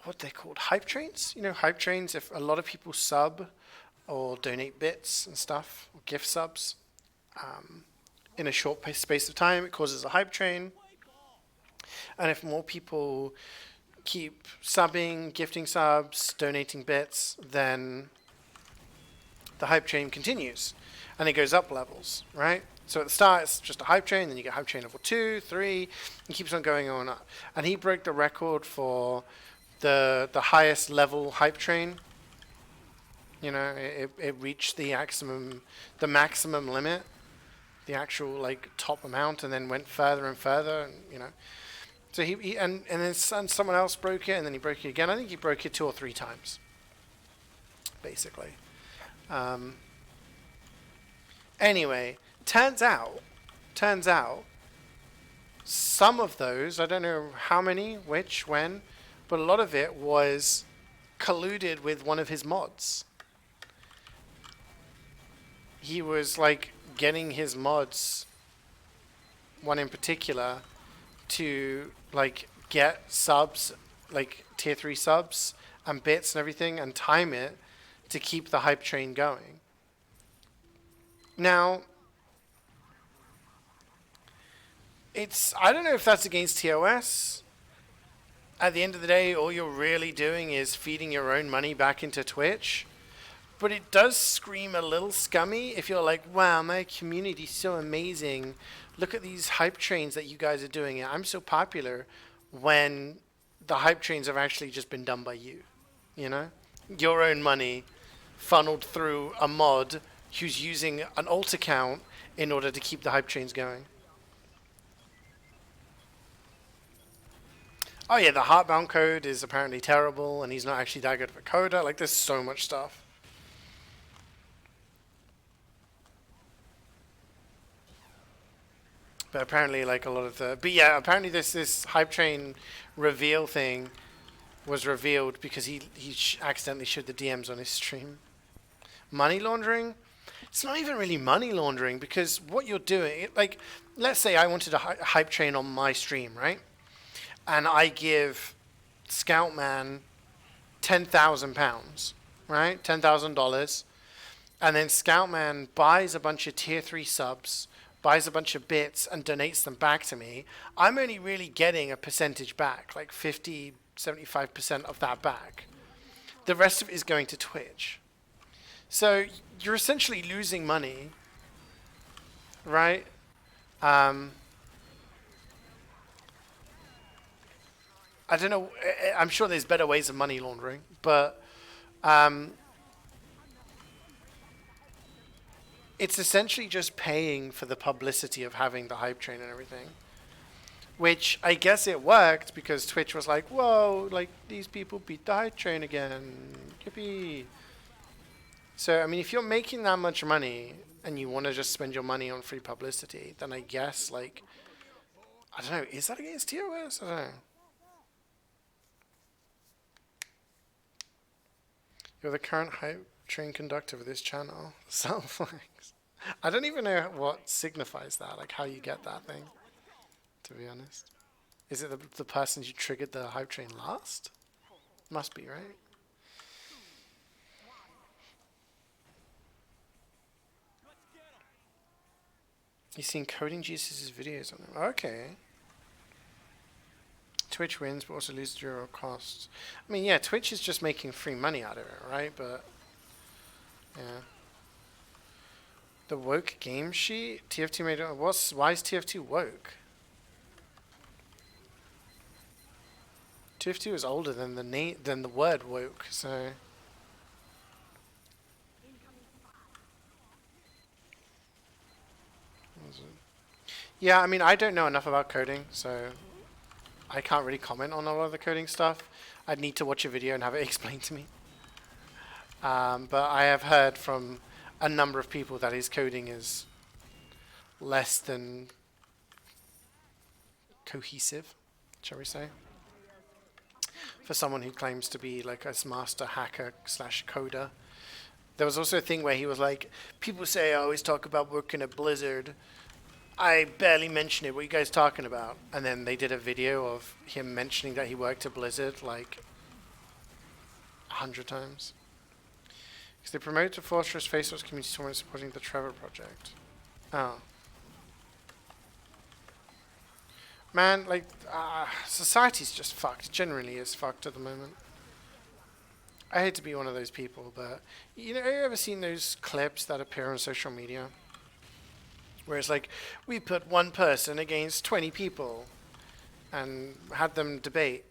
what they called hype trains. You know, hype trains. If a lot of people sub or donate bits and stuff, or gift subs, in a short space of time, it causes a hype train. And if more people keep subbing, gifting subs, donating bits, then the hype train continues, and it goes up levels, right? So at the start, it's just a hype train, then you get hype train level 2, 3, and keeps on going on up. And he broke the record for the highest level hype train. You know, it reached the maximum limit, the actual like top amount, and then went further and further, and you know. So he and then someone else broke it, and then he broke it again. I think he broke it 2 or 3 times, basically. Anyway, turns out, some of those, I don't know how many, which, when, but a lot of it was colluded with one of his mods. He was like getting his mods, one in particular, to like get subs, like tier 3 subs and bits and everything, and time it to keep the hype train going. Now, I don't know if that's against TOS. At the end of the day, all you're really doing is feeding your own money back into Twitch. But it does scream a little scummy if you're like, wow, my community's so amazing. Look at these hype trains that you guys are doing. I'm so popular, when the hype trains have actually just been done by you. You know? Your own money funneled through a mod who's using an alt account in order to keep the hype trains going. Oh yeah, the Heartbound code is apparently terrible, and he's not actually that good of a coder. Like, there's so much stuff. But apparently, like, a lot of the... But yeah, apparently this hype train reveal thing was revealed because he accidentally showed the DMs on his stream. Money laundering? It's not even really money laundering, because what you're doing... Like, let's say I wanted a hype train on my stream, right? And I give Scoutman £10,000, right? $10,000 and then Scoutman buys a bunch of tier 3 subs, buys a bunch of bits, and donates them back to me, I'm only really getting a percentage back, like 50, 75% of that back. The rest of it is going to Twitch. So you're essentially losing money, right? I don't know. I'm sure there's better ways of money laundering, but it's essentially just paying for the publicity of having the hype train and everything. Which I guess it worked because Twitch was like, whoa, like these people beat the hype train again. Yippee. So, I mean, if you're making that much money and you want to just spend your money on free publicity, then I guess, like, I don't know, is that against TOS? I don't know. You're the current hype train conductor of this channel. Self-flags. I don't even know what signifies that, like how you get that thing, to be honest. Is it the person who triggered the hype train last? Must be, right? You've seen Coding Jesus' videos on them. Okay. Twitch wins, but also loses zero costs. I mean, yeah, Twitch is just making free money out of it, right? But, yeah. The woke game sheet? TF2 made it. Why is TF2 woke? TF2 is older than the word woke, so. Yeah, I mean, I don't know enough about coding, so I can't really comment on a lot of the coding stuff. I'd need to watch a video and have it explained to me. But I have heard from a number of people that his coding is less than cohesive, shall we say, for someone who claims to be like a master hacker / coder. There was also a thing where he was like, people say I always talk about working at Blizzard. I barely mention it. What are you guys talking about? And then they did a video of him mentioning that he worked at Blizzard like 100 times. Because they promoted the Fortress Facebook's community tournament supporting the Trevor Project. Oh. Man, like, society's just fucked. It generally is fucked at the moment. I hate to be one of those people, but you know, have you ever seen those clips that appear on social media? Where it's like, we put one person against 20 people and had them debate.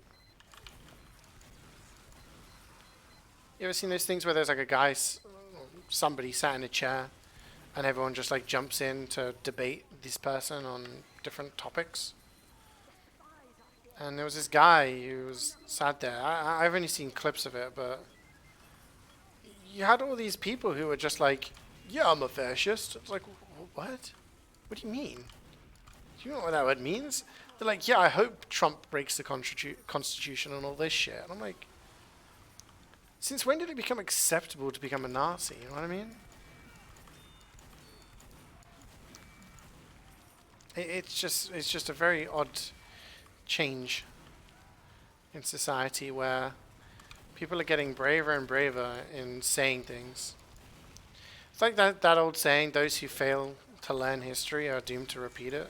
You ever seen those things where there's like a guy, somebody sat in a chair and everyone just like jumps in to debate this person on different topics? And there was this guy who was sat there. I've only seen clips of it, but you had all these people who were just like, yeah, I'm a fascist. It's like, what? What do you mean? Do you know what that word means? They're like, yeah, I hope Trump breaks the Constitution and all this shit. And I'm like, since when did it become acceptable to become a Nazi? You know what I mean? It's just a very odd change in society where people are getting braver and braver in saying things. It's like that old saying, those who fail to learn history are doomed to repeat it.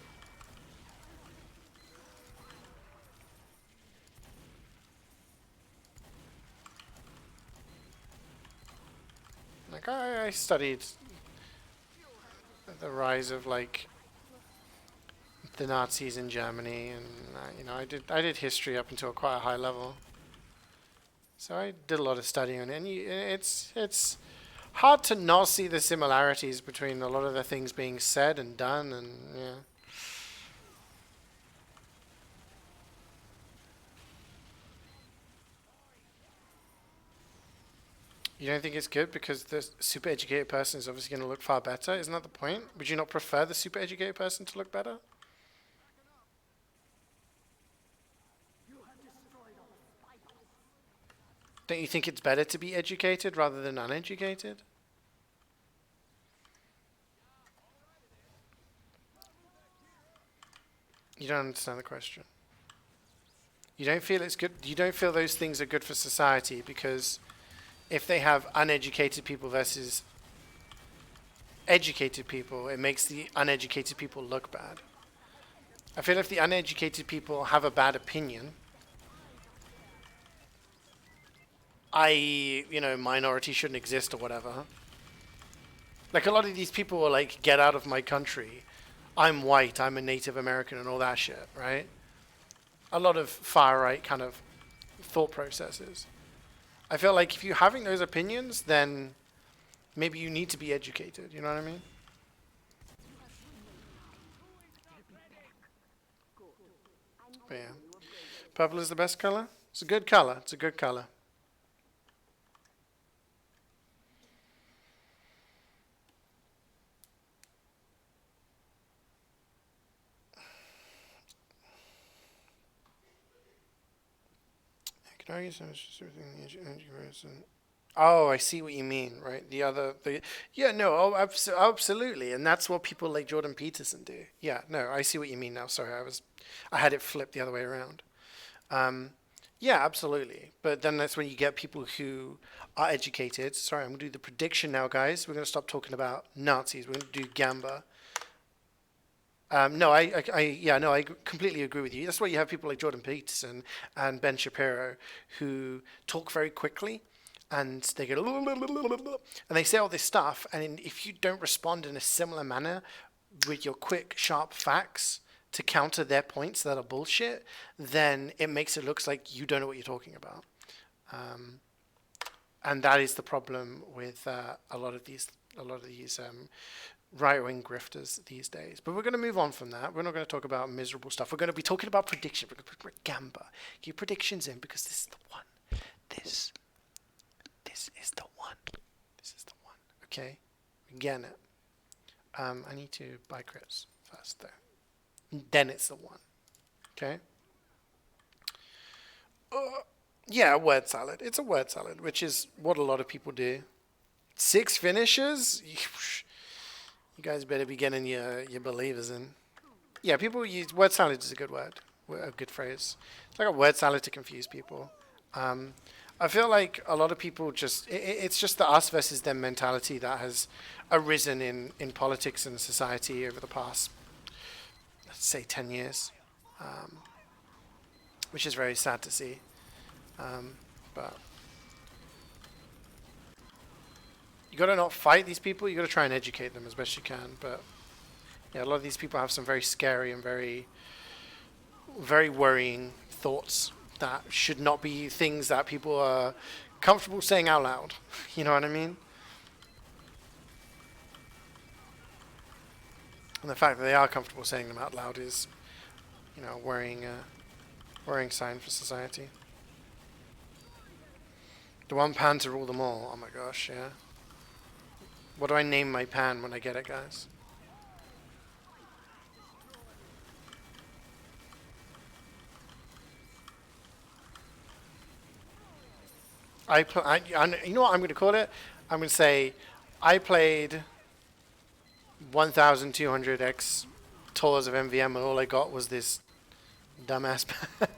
Like, I studied the rise of like the Nazis in Germany, and you know, I did history up until quite a high level. So I did a lot of studying on it, and it's hard to not see the similarities between a lot of the things being said and done, and yeah. You don't think it's good because the super educated person is obviously going to look far better? Isn't that the point? Would you not prefer the super educated person to look better? Don't you think it's better to be educated rather than uneducated? You don't understand the question. You don't feel it's good. You don't feel those things are good for society because if they have uneducated people versus educated people, it makes the uneducated people look bad. I feel if the uneducated people have a bad opinion, i.e., minority shouldn't exist or whatever. Like a lot of these people are like, get out of my country. I'm white, I'm a Native American and all that shit, right? A lot of far right kind of thought processes. I feel like if you're having those opinions, then maybe you need to be educated, you know what I mean? But yeah. Purple is the best color? It's a good color. It's a good color. Can I use Oh, I see what you mean, right? Yeah, no, absolutely, and that's what people like Jordan Peterson do. Yeah, no, I see what you mean now. Sorry, I had it flipped the other way around. Yeah, absolutely, but then that's when you get people who are educated. Sorry, I'm gonna do the prediction now, guys. We're gonna stop talking about Nazis. We're gonna do Gamba. No, I completely agree with you. That's why you have people like Jordan Peterson and Ben Shapiro who talk very quickly, and they go and they say all this stuff, and if you don't respond in a similar manner with your quick, sharp facts to counter their points that are bullshit, then it makes it look like you don't know what you're talking about, and that is the problem with a lot of these right-wing grifters these days. But we're going to move on from that. We're not going to talk about miserable stuff. We're going to be talking about prediction. We're going to put Gamba. Get your predictions in because this is the one. This is the one. This is the one. Okay? We're getting it. I need to buy crits first, though. Then it's the one. Okay? Yeah, a word salad. It's a word salad, which is what a lot of people do. 6 finishes? You guys better be getting your believers in. Yeah, people use word salad is a good word, a good phrase. It's like a word salad to confuse people. I feel like a lot of people it's just the us versus them mentality that has arisen in politics and society over the past, let's say, 10 years, which is very sad to see. But you got to not fight these people. You got to try and educate them as best you can. But yeah, a lot of these people have some very scary and very, very worrying thoughts that should not be things that people are comfortable saying out loud. You know what I mean? And the fact that they are comfortable saying them out loud is, worrying sign for society. The one pan to rule them all. Oh my gosh, yeah. What do I name my pan when I get it, guys? You know what I'm going to call it? I'm going to say I played 1,200x tours of MvM and all I got was this dumbass pan.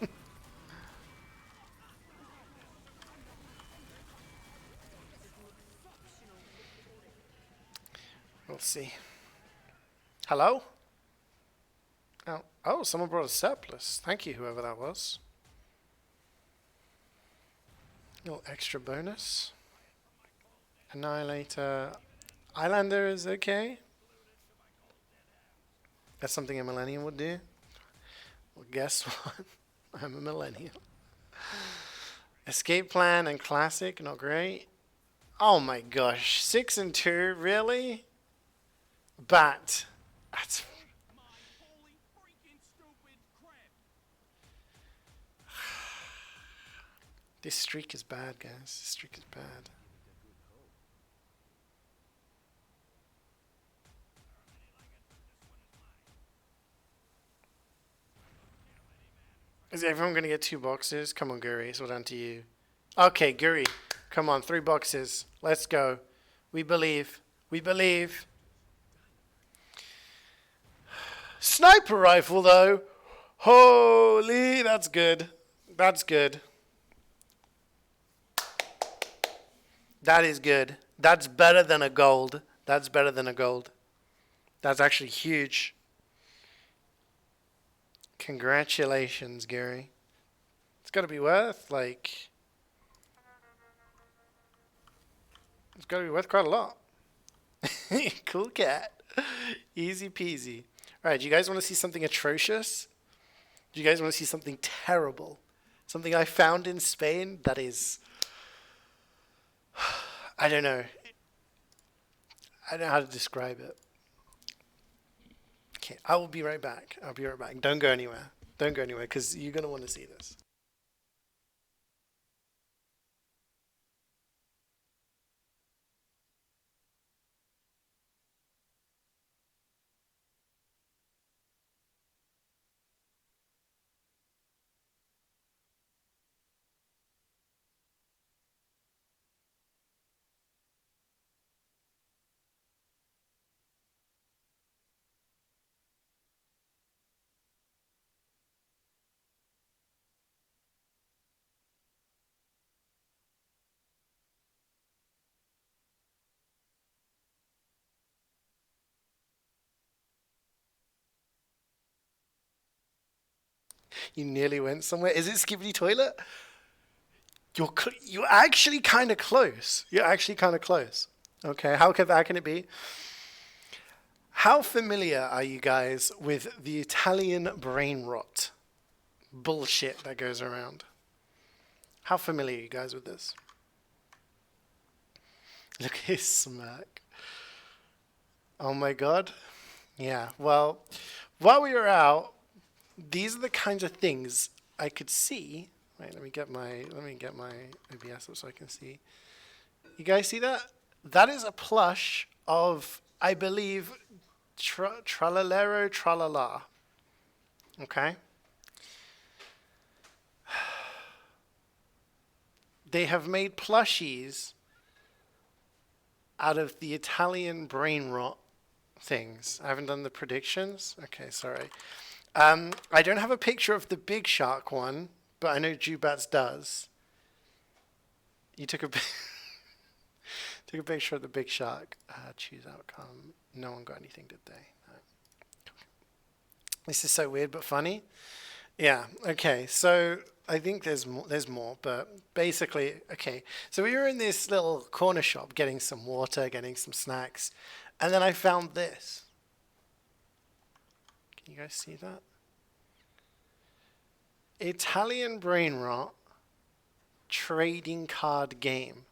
We'll see. Hello? Oh, someone brought a surplus. Thank you, whoever that was. A little extra bonus. Annihilator. Islander is okay. That's something a millennial would do. Well, guess what? I'm a millennial. Escape plan and classic, not great. Oh my gosh, 6 and 2, really? Bat. That's... This streak is bad, guys. This streak is bad. Is everyone going to get 2 boxes? Come on, Guri. It's all down to you. Okay, Guri. Come on, 3 boxes. Let's go. We believe. We believe. Sniper rifle, though. Holy, that's good. That's good. That is good. That's better than a gold. That's better than a gold. That's actually huge. Congratulations, Gary. It's got to be worth, like... It's got to be worth quite a lot. Cool cat. Easy peasy. Alright, do you guys want to see something atrocious? Do you guys want to see something terrible? Something I found in Spain that is... I don't know. I don't know how to describe it. Okay, I will be right back. I'll be right back. Don't go anywhere. Don't go anywhere because you're going to want to see this. You nearly went somewhere. Is it Skibidi Toilet? You're actually kind of close. You're actually kind of close. Okay, how can it be? How familiar are you guys with the Italian brain rot bullshit that goes around? How familiar are you guys with this? Look at his smirk. Oh my god. Yeah, well, while we were out, these are the kinds of things I could see. Wait, let me get my OBS up so I can see. You guys see that? That is a plush of, I believe, Tralalero Tralala. Okay? They have made plushies out of the Italian brain rot things. I haven't done the predictions. Okay, sorry. I don't have a picture of the big shark one, but I know Jubats does. You took a took a picture of the big shark. Choose outcome. No one got anything, did they? No. This is so weird but funny. Yeah. Okay. So I think there's more, but basically, okay. So we were in this little corner shop getting some water, getting some snacks, and then I found this. Can you guys see that? Italian brain rot trading card game.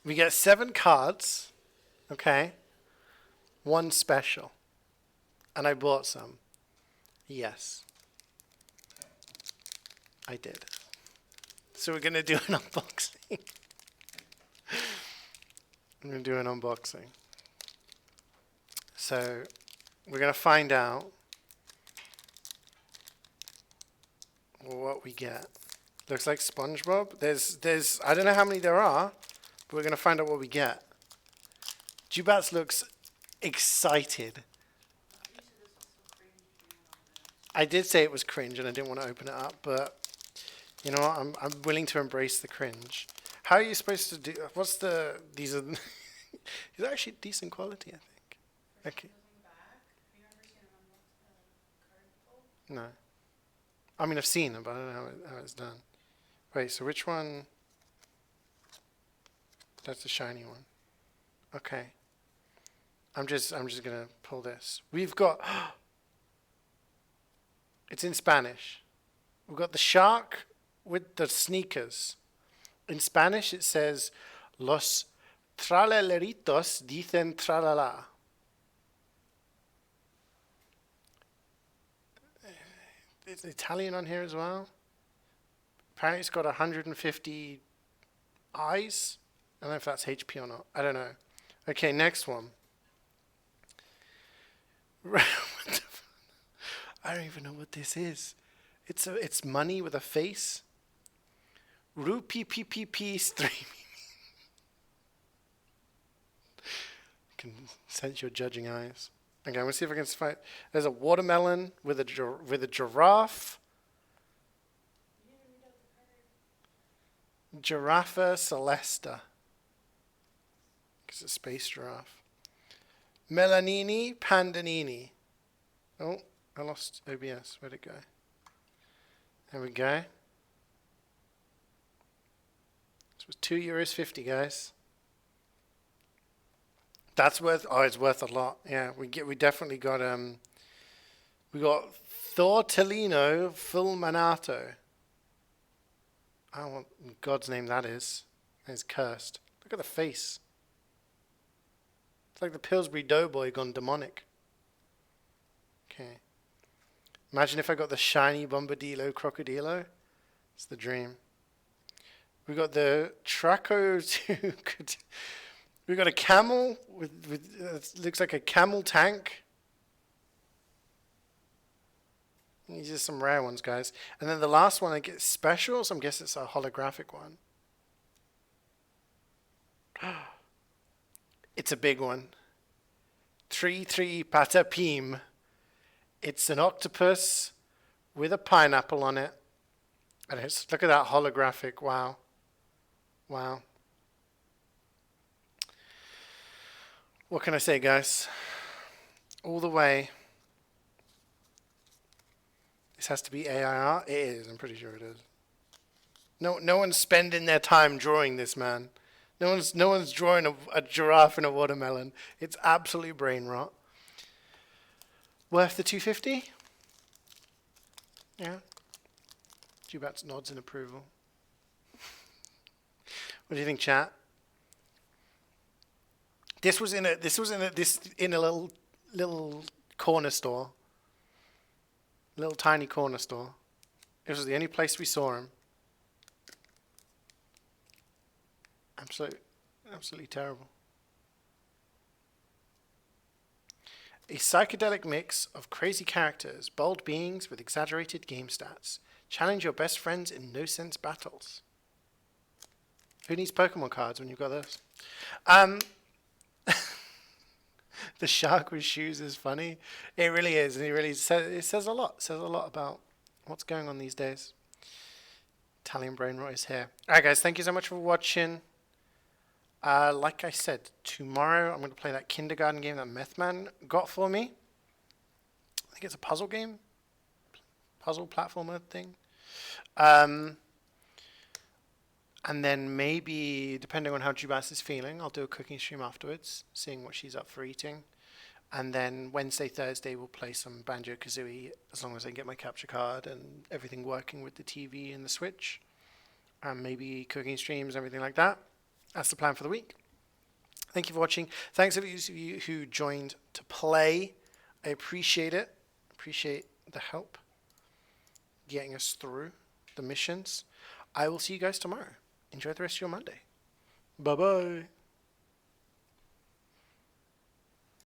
We get 7 cards, okay? 1 special. And I bought some. Yes. I did. So we're going to do an unboxing. I'm going to do an unboxing. So we're going to find out what we get. Looks like SpongeBob. There's I don't know how many there are, but we're going to find out what we get. Jubats looks excited. I did say it was cringe and I didn't want to open it up, but you know what? I'm willing to embrace the cringe. How are you supposed to do? What's the? These are these are actually decent quality, I think. Okay. No. I mean, I've seen them, but I don't know how it's done. Wait, so which one? That's the shiny one. Okay. I'm just gonna pull this. We've got. It's in Spanish. We've got the shark with the sneakers. In Spanish, it says, "Los tralaleritos dicen tralala." It's Italian on here as well. Apparently, it's got 150 eyes. I don't know if that's HP or not. I don't know. Okay, next one. I don't even know what this is. It's money with a face. Rupee stream. Can sense your judging eyes. Okay, I'm gonna see if I can find. There's a watermelon with a giraffe. Giraffa celesta. Because it's space giraffe. Melanini Pandanini. Oh, I lost OBS. Where'd it go? There we go. This was €2.50, guys. That's worth. Oh, it's worth a lot. Yeah, we definitely got we got Tortellino Fulminato. I don't know what in God's name that is. It's cursed. Look at the face. It's like the Pillsbury Doughboy gone demonic. Okay. Imagine if I got the shiny Bombadillo Crocodilo. It's the dream. We got the Traco. We got a camel with looks like a camel tank. These are some rare ones, guys. And then the last one I get special, so I'm guessing it's a holographic one. It's a big one. 3 patapim. It's an octopus with a pineapple on it. And it's, look at that holographic. Wow. Wow. What can I say, guys? All the way. This has to be AIR. It is. I'm pretty sure it is. No one's spending their time drawing this, man. No one's drawing a giraffe and a watermelon. It's absolutely brain rot. Worth the 250? Yeah. Jubat's nods in approval. What do you think, chat? This was in a little corner store. Little tiny corner store. It was the only place we saw him. Absolutely terrible. A psychedelic mix of crazy characters, bold beings with exaggerated game stats. Challenge your best friends in no-sense battles. Who needs Pokemon cards when you've got this? The shark with shoes is funny. It really is. And it says a lot. It says a lot about what's going on these days. Italian Brain Rot is here. Alright, guys. Thank you so much for watching. Like I said, tomorrow I'm going to play that kindergarten game that Methman got for me. I think it's a puzzle game. Puzzle platformer thing. And then maybe, depending on how Jubas is feeling, I'll do a cooking stream afterwards, seeing what she's up for eating. And then Wednesday, Thursday, we'll play some Banjo-Kazooie, as long as I can get my capture card and everything working with the TV and the Switch. And maybe cooking streams, everything like that. That's the plan for the week. Thank you for watching. Thanks to those of you who joined to play. I appreciate it. Appreciate the help getting us through the missions. I will see you guys tomorrow. Enjoy the rest of your Monday. Bye-bye.